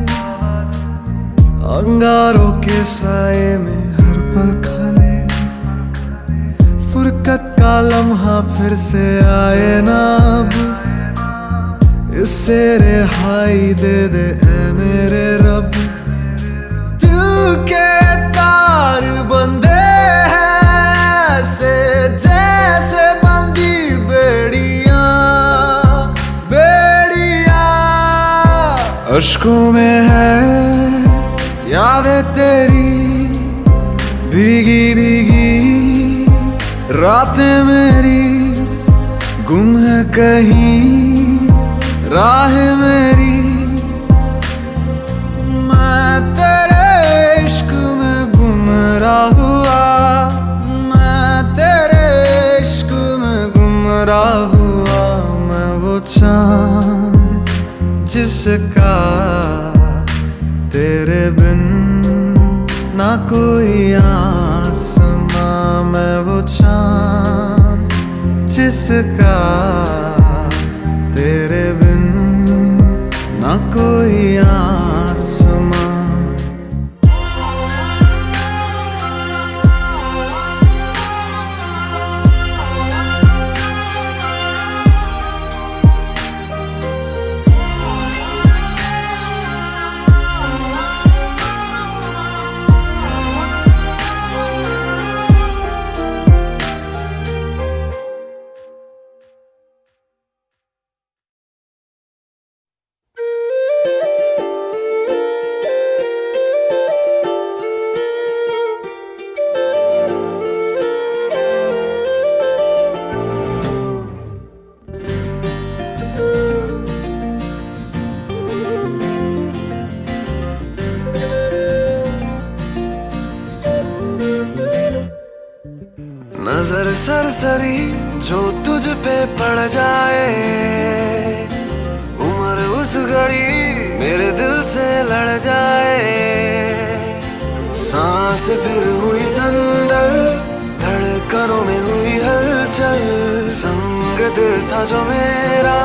[SPEAKER 5] अंगारों के साए में बरकत का लम्हा फिर से आए ना अब, इससे रिहाई दे दे ऐ मेरे रब। दिल के तार बंधे हैं ऐसे जैसे बंधी बेड़ियां, बेड़ियां। अश्कों में है यादें तेरी भीगी भीगी, रातें मेरी गुम है कहीं राह मेरी। मैं तेरे इश्क में गुमराह हुआ, मैं तेरे इश्क में गुमराह हुआ। मैं वो चांद जिसका तेरे बिन ना कोई आसमां। मैं वो चांद जिसका तेरे बिन ना कोई आसमां। नजर सरसरी जो तुझ पे पड़ जाए, उम्र उस घड़ी मेरे दिल से लड़ जाए। सांस फिर हुई संदल, धड़कनों में हुई हलचल। संग दिल था जो मेरा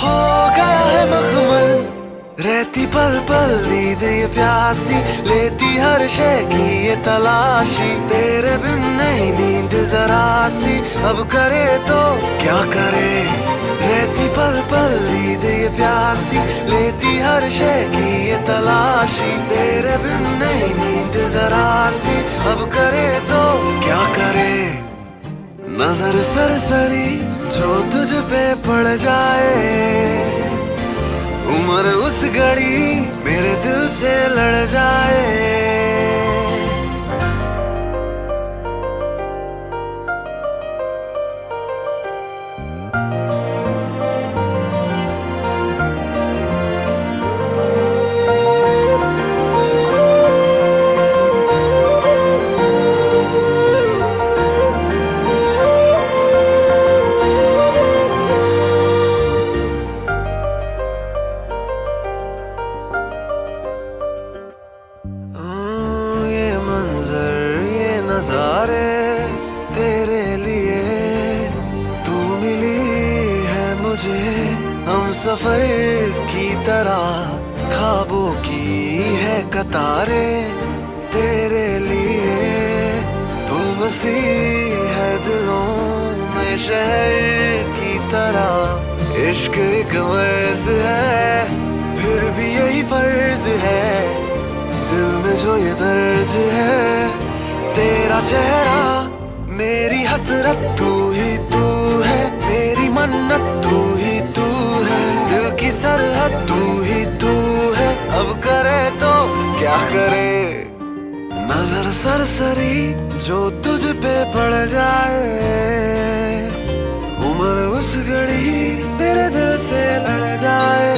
[SPEAKER 5] हो गया है मखमल। रहती पल पल नींद ये प्यासी, लेती हर शय की ये तलाशी। तेरे बिन नहीं नींद जरा सी, अब करे तो क्या करे। रहती पल पल नींद ये प्यासी, लेती हर शय की ये तलाशी। तेरे बिन नहीं नींद जरा सी, अब करे तो क्या करे। नजर सरसरी जो तुझ पे पड़ जाए, उम्र उस घड़ी मेरे दिल से लड़ जाए। नजारे तेरे लिए तू मिली है मुझे, हम सफर की तरह ख्वाबों की है कतारें। तेरे लिए तू बसी है दिलों में शहर की तरह। इश्क एक मर्ज है फिर भी यही फर्ज है, दिल में जो ये दर्द है। तेरा चेहरा मेरी हसरत, तू ही तू है मेरी मन्नत, तू ही तू है दिल की सरहद, तू ही तू है। अब करे तो क्या करे। नजर सरसरी जो तुझ पे पड़ जाए, उम्र उस घड़ी मेरे दिल से लड़ जाए।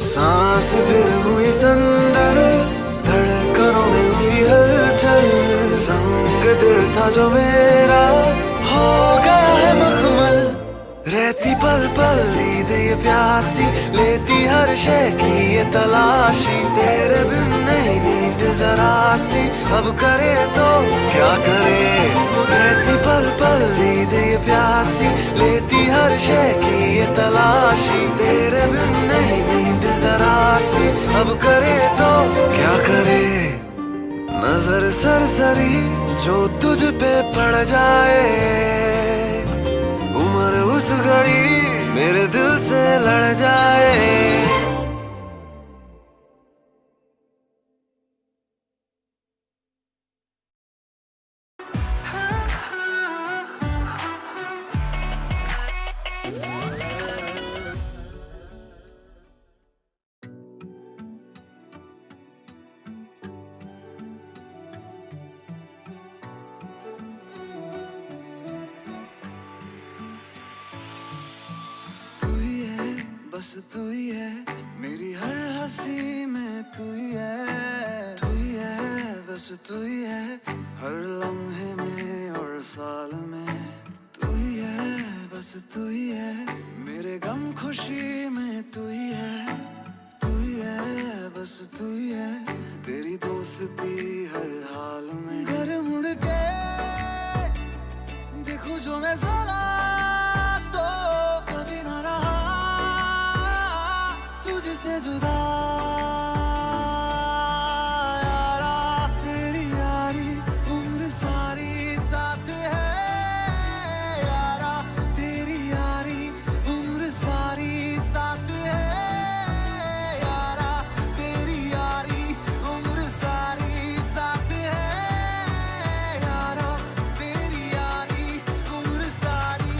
[SPEAKER 5] सांस फिर हुई संदल, धड़कनों में हुई हलचल। संग दिल था जो मेरा हो गया है मखमल। रहती पल पल नींद ये प्यासी, लेती हर शय की ये तलाशी। तेरे बिन नहीं नींद जरा सी, अब करे तो क्या करे। रहती पल पल नींद ये प्यासी, लेती हर शय की ये तलाशी। तेरे बिन नहीं नींद जरा सी, अब करे तो क्या करे। नजर सरसरी जो तुझ पे पड़ जाए, उम्र उस घड़ी मेरे दिल से लड़ जाए। बस तू ही है मेरी हर हंसी में, तू ही है, तू ही है, बस तू ही है हर लम्हे में और साल में। तू ही है, बस तू ही है मेरे गम खुशी में, तू ही है, तू ही है, बस तू ही है तेरी दोस्ती हर हाल में। घर मुड़ के देखूं जो मैं जरा तो कभी ना रहा तुझसे जुदा यारा। तेरी यारी उम्र सारी साथ है यारा, तेरी यारी उम्र सारी साथ है यारा, तेरी यारी उम्र सारी साथ है यारा, तेरी यारी उम्र सारी।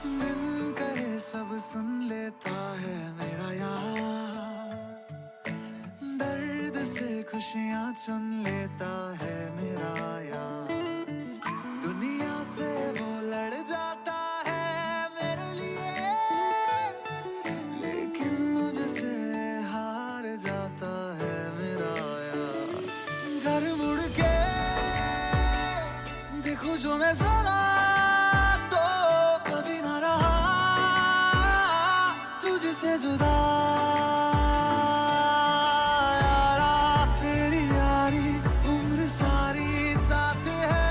[SPEAKER 5] बिन कहे सब सुन लेता है मेरा यार, दर्द से खुशियाँ चुन लेता है मेरा यार। दुनिया से वो लड़ जाता है मेरे लिए, लेकिन मुझसे हार जाता है मेरा यार। घर मुड़ के देखूं जो मैं जरा तो कभी ना रहा तुझसे जुदा यारा। तेरी यारी उम्र सारी साथ है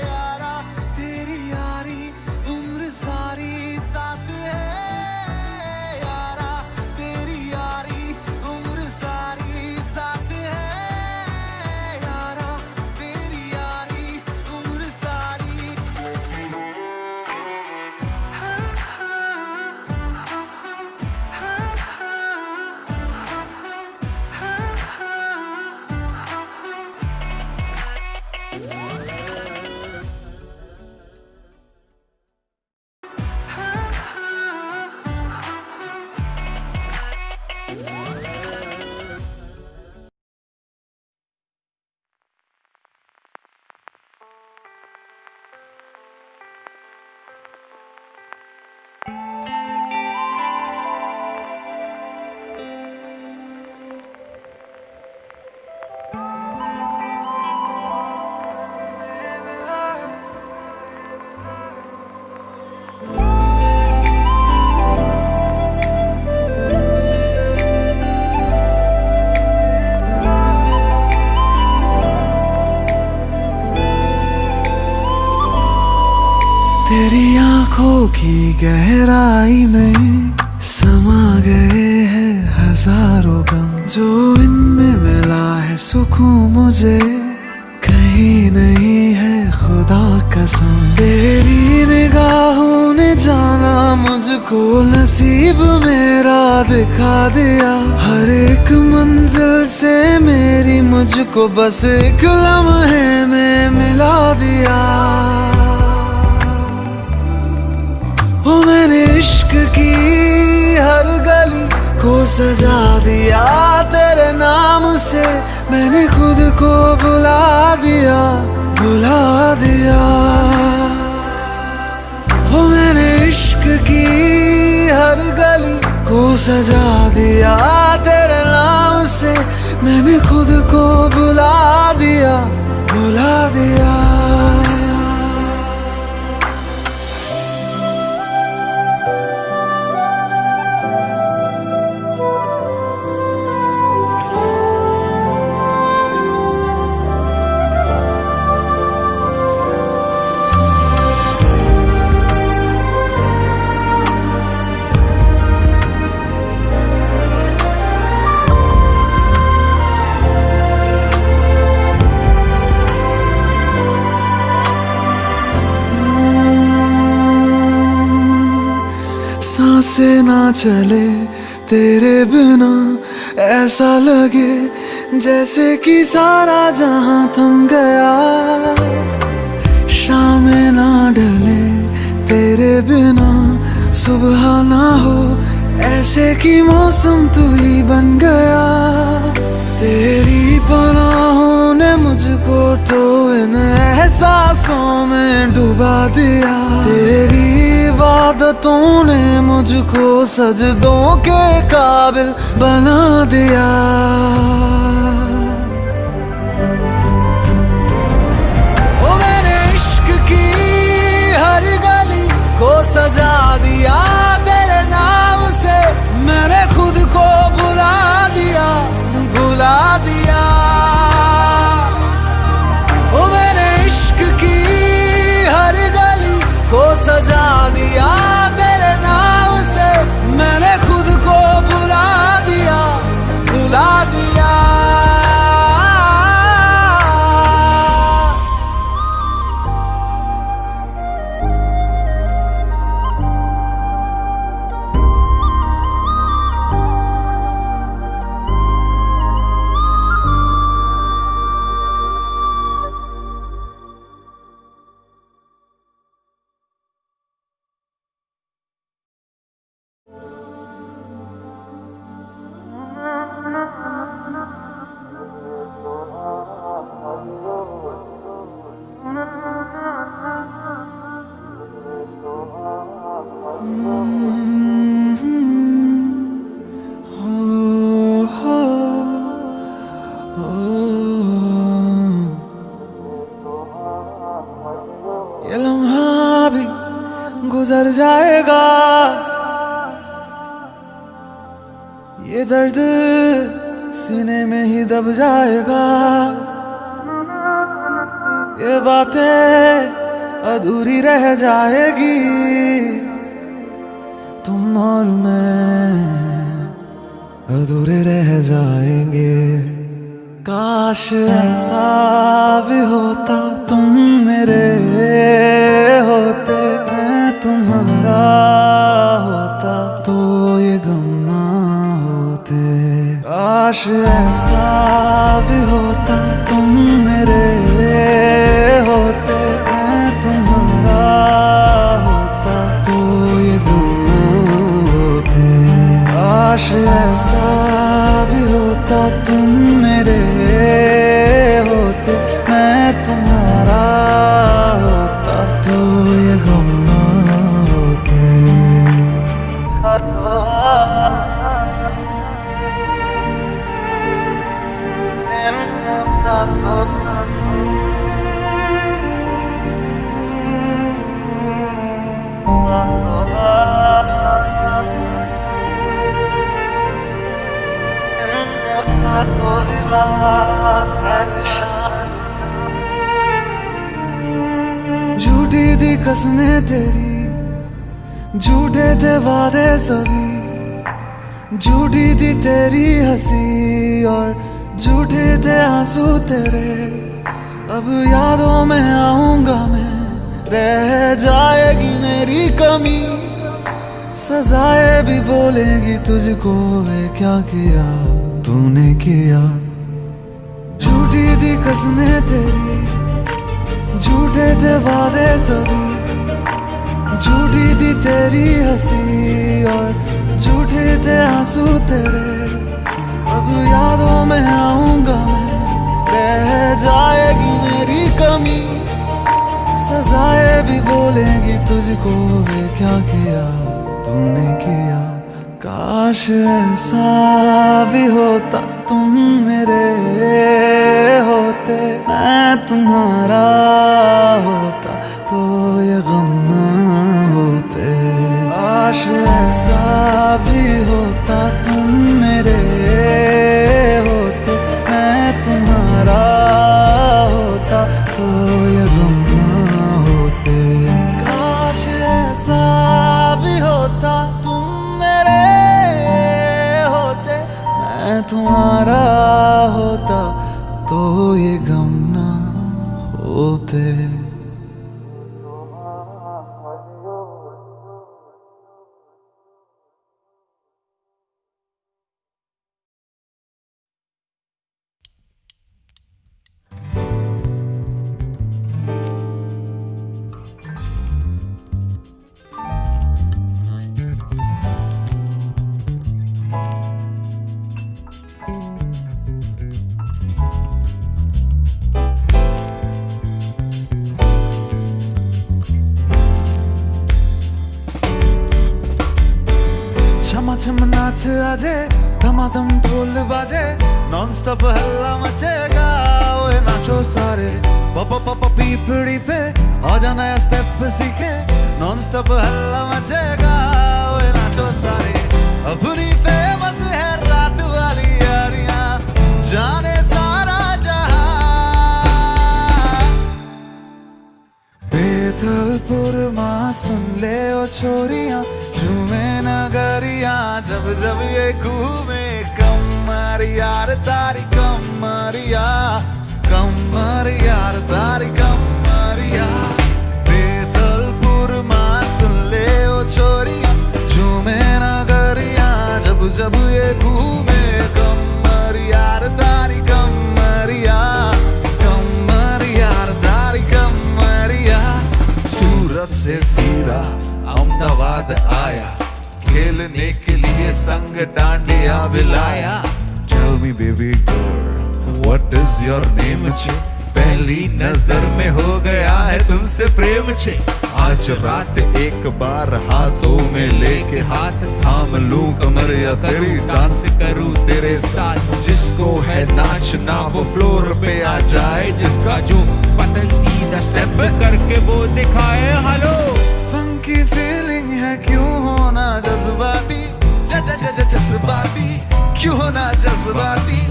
[SPEAKER 5] यारा, तेरी यारी उम्र सारी साथ है यारा, तेरी यारी उम्र सारी साथ है यारा, तेरी यारी उम्र सारी। तेरी आंखों की गहराई में समा गए हैं हजारों गम, जो इनमें मिला है सुकून मुझे कहीं नहीं है खुदा कसम। तेरी निगाहों ने जाना मुझको, नसीब मेरा दिखा दिया। हर एक मंजिल से मेरी मुझको बस एक लम्हे में मिला दिया। ओ मैंने इश्क की हर गली को सजा दिया तेरे नाम से, मैंने खुद को बुला दिया, बुला दिया। ओ मैंने इश्क की हर गली को सजा दिया तेरे नाम से, मैंने खुद को बुला दिया, बुला दिया। सांसें ना चले तेरे बिना, ऐसा लगे जैसे कि सारा जहां थम गया। शामें ना ढले तेरे बिना, सुबह ना हो ऐसे कि मौसम तू ही बन गया। तेरी पनाहों ने मुझको तो इन एहसासों में डुबा दिया। तेरी इबादतों ने मुझको सजदों के काबिल बना दिया। ओ मेरे इश्क की हर गली को सजा दिया तेरे नाम से। मैंने खुद को बुला दिया, बुला दिया। ओ मेरे इश्क की हर गली को सजा दिया तेरे नाम से। मैंने खुद को बुला दिया, बुला दिया। ये लम्हा भी गुजर जाएगा, ये दर्द सीने में ही दब जाएगा। ये बातें अधूरी रह जाएगी, तुम और मैं अधूरे रह जाएंगे। काश ऐसा भी होता तुम मेरे होते, मैं तुम्हारा होता तो ये गम ना होते। काश ऐसा भी होता तुम मेरे होते, मैं तुम्हारा होता तो ये गम ना होते। काश ऐसा भी होता तुम मेरे होते, मैं तुम्हारा होता तो ये गम ना होते। झूठी थी कसमें तेरी, झूठे थे वादे सभी। झूठी थी तेरी हंसी और झूठे थे आंसू तेरे। अब यादों में आऊंगा मैं, रह जाएगी मेरी कमी। सजाएं भी बोलेगी तुझको, वे क्या किया तूने किया। झूठी थी कसमें तेरी, झूठे थे वादे सभी। झूठी थी तेरी हंसी और झूठे थे आंसू तेरे। अब यादों में आऊंगा मैं, रह जाएगी मेरी कमी। सजाएं भी बोलेंगी तुझको, वे क्या किया तूने किया। काश ऐसा भी होता तुम मेरे होते, मैं तुम्हारा होता तो ये गम ना होते। काश ऐसा भी होता तुम मेरे होते, मैं तुम्हारा होता तो ये गम ना होते। काश ऐसा भी होता तुम मेरे होते, मैं तुम्हारा होता तो ये गम ना होते। छम नाच आजे, धमाधम ढोल बाजे, नॉन स्टॉप हल्ला मचेगा, ओए नाचो सारे। पप पीपड़ी पे आ जा नया स्टेप सीखे, नॉन स्टॉप हल्ला मचेगा, ओए नाचो सारे। अपनी फेमस है रात वाली यारियां, जाने सारा जहां। बेथलपुर माँ सुन ले ओ छोरियां, झूमे नगरिया जब जब ये घूमे। कमर यार तारी कमरिया, कमर यार तारी कमरिया। बेथलपुर माँ सुन ले ओ छोरिया, झूमे नगरिया जब जब ये घूमे। कमर यार तारी कमरिया, कमर यार तारी कमरिया। सूरत से सीधा अहमदाबाद आया, खेलने के लिए संग dandiya बिलाया। Tell me baby girl, what is your name छे? पहली नजर में हो गया है तुमसे प्रेम छे। आज रात एक बार हाथों में लेके हाथ थाम लूं कमरिया, तेरी डांस करूं तेरे साथ। जिसको है नाचना वो फ्लोर पे आ जाए, जिसका जो पतंगीदा स्टेप करके वो दिखाए। हेलो फंकी फीलिंग है क्यों होना जज्बाती, जज्बाती क्यों होना जज्बाती।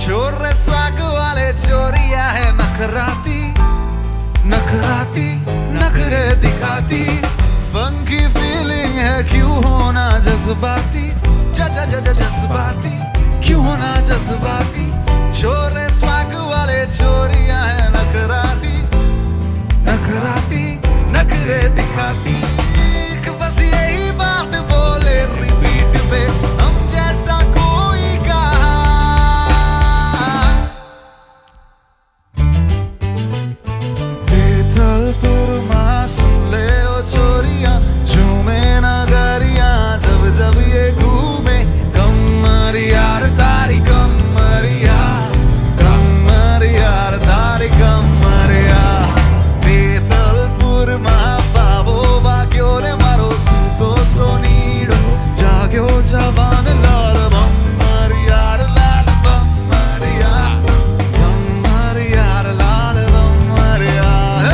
[SPEAKER 5] छोर स्वैग वाले चोरिया है नखराती, नखराती नखरे दिखाती। फंकी फीलिंग है क्यों होना जज्बाती, जज्बाती क्यों होना जज्बाती। छोर स्वैग वाले चोरिया है नखराती, नखराती नखरे दिखाती। बस यही बात बोले रिपीट पे, हम जैसा कोई कहा। बेथलपुर माँ सुन ले ओ छोरिया, झूमे नगरिया जब जब ये घूमे। कमर यार तारी कमरिया, कमर यार तारी कमरिया। बेथलपुर माँ जाग्यो जवान लाल बम्मर यार लाल बम्मर यार, बम्मर यार लाल बम्मर यार।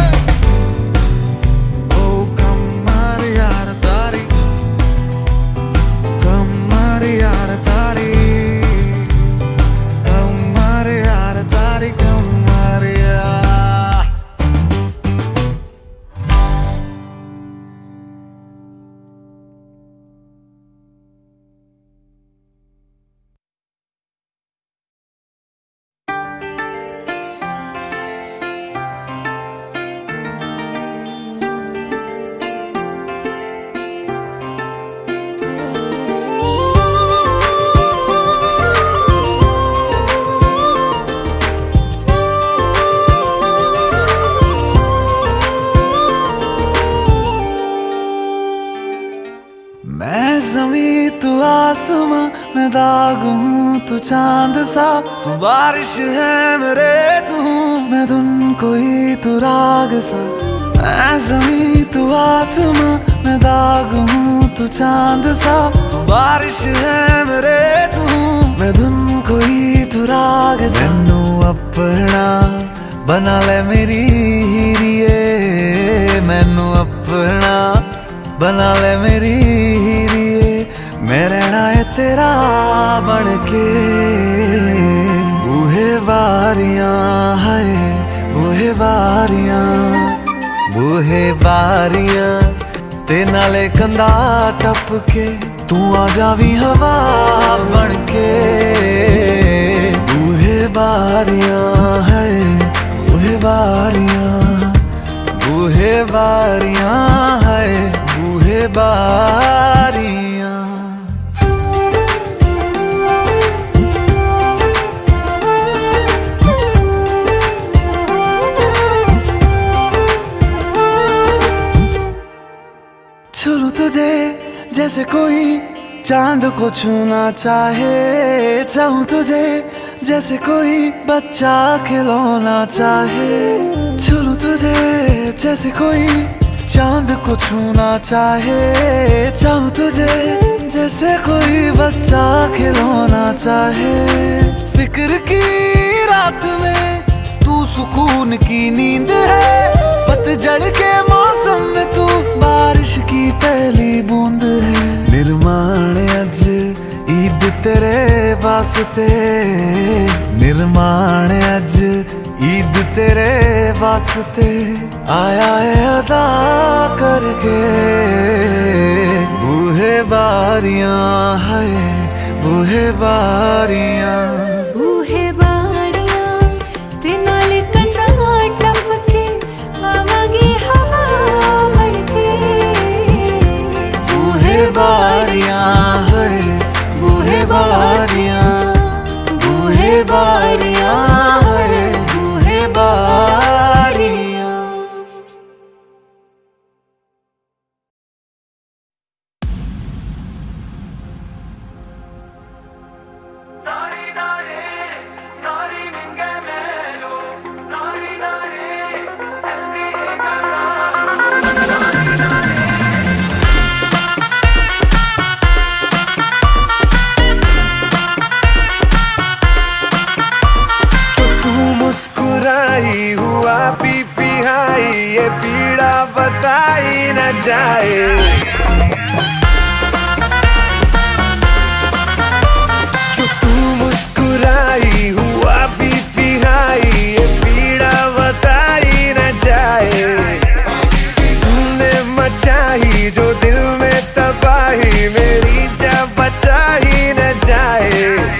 [SPEAKER 5] ओ कमर यार तारी, कमर यार तारी, कमर यार तारी कमर यार। आसमां मैं दाग हूँ तू चांद सा, तू बारिश है मेरे तू हूँ मैं धुन कोई तू राग सा। मैं ज़मीं तू आसमां मैं दाग हूँ तू चांद सा, तू बारिश है मेरे तू हूँ मैं धुन कोई तू कागज मैनू अपना बना ले मेरी हीरिए मैनू अपना बना ले मेरी हीरिए मैं रहना है तेरा बन के बूहे बारियां है बूहे बारियां ते नाले कंधा टप के तू आ जावी हवा बन के बूहे बारियां है बूहे बारियां है बूहे बारियां छू तुझे जैसे कोई चांद को छूना चाहे चाहूं तुझे जैसे कोई बच्चा खिलौना चाहे छू तुझे जैसे कोई चांद को छूना चाहे चाहूं तुझे जैसे कोई बच्चा खिलौना चाहे फिक्र की रात में तू सुकून की नींद है पतझड़ के मौसम में तू बारिश की पहली बूंद है निर्माण अज ईद तेरे वास्ते निर्माण अज ईद तेरे वास्ते आया है अदा करके बूहे बारियां है बूहे बारियां
[SPEAKER 2] ते नाले कंधा टप के आवागी हवा बन के
[SPEAKER 5] बूहे बारियां है बूहे बारियां है बूहे बारियां
[SPEAKER 3] हुआ पी हाई ये पीड़ा बताई न जाए जो तू मुस्कुराई हुआ पी हाई ये पीड़ा बताई न जाए तूने मचाई जो दिल में तबाही मेरी जा बचा ही न जाए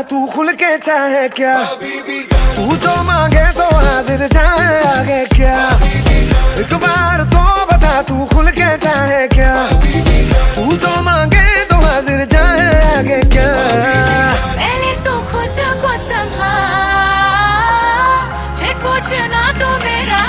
[SPEAKER 3] तू खुल के चाहे क्या तू जो मांगे तो हाजिर जाए आगे क्या एक बार तो बता तू खुल के चाहे क्या तू जो मांगे तो हाजिर जाए आगे क्या
[SPEAKER 2] पहले तो खुद को संभाल फिर पूछना तो मेरा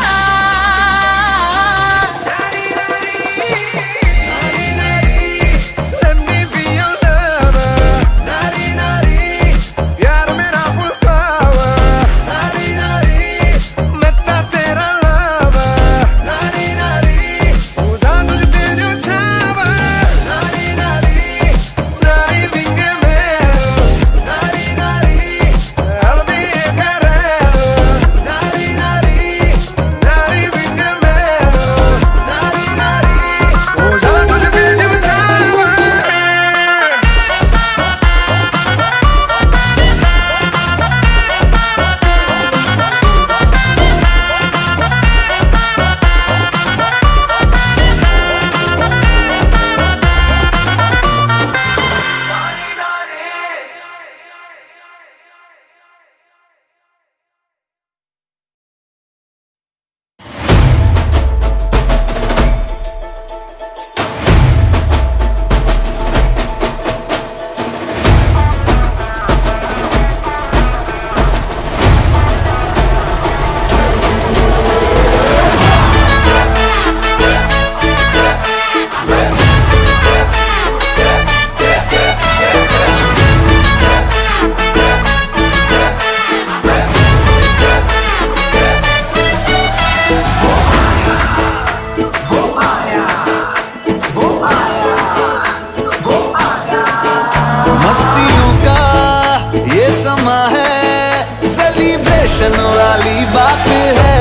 [SPEAKER 5] फैशन वाली बात है।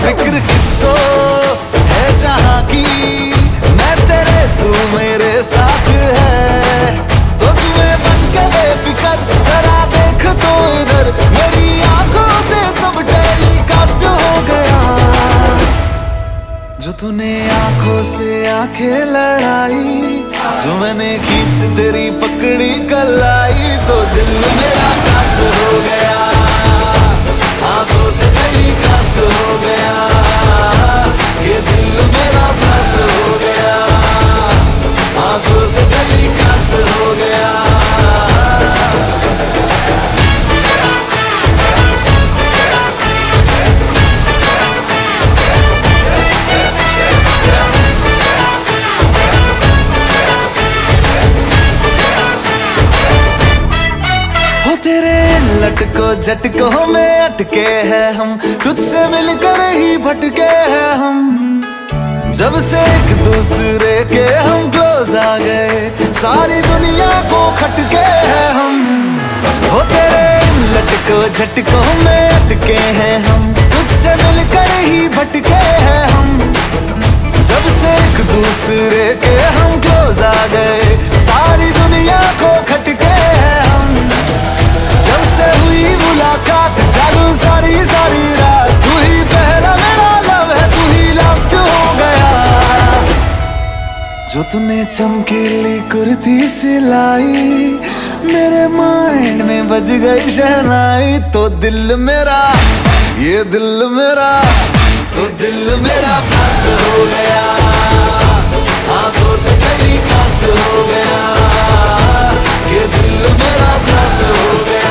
[SPEAKER 5] फिक्र किसको है जहां की, मैं तेरे तू मेरे साथ है। तो तुम्हें बन के बेफिकर जरा देख तो इधर, मेरी आंखों से सब टेलीकास्ट हो गया। जो तूने आंखों से आंखें लड़ाई, जो मैंने खींच तेरी पकड़ी कलाई, तो दिल मेरा कास्ट हो गया, आंखों से टेलीकास्ट हो गया। ये दिल मेरा कास्ट हो गया, आंखों से टेलीकास्ट हो गया। तेरे लटको झटकों में अटके हैं हम, तुझसे मिलकर ही भटके हैं हम। जब से एक दूसरे के हम क्लोज आ गए, सारी दुनिया को खटके हैं हम। हो तेरे लटको झटकों में अटके हैं हम, तुझसे मिलकर ही भटके हैं हम। जब से एक दूसरे के हम क्लोज आ गए, सारी दुनिया को खटके हैं हम। जब से हुई मुलाकात जागू सारी सारी रात, तू ही पहला मेरा लव है, तू ही लास्ट हो गया। जो तूने चमकीली कुर्ती सिलाई, मेरे माइंड में बज गई शहनाई। तो दिल मेरा, ये दिल मेरा, तो दिल मेरा ब्लास्ट हो गया, आंखों से टेलीकास्ट हो गया। ये दिल मेरा ब्लास्ट हो गया।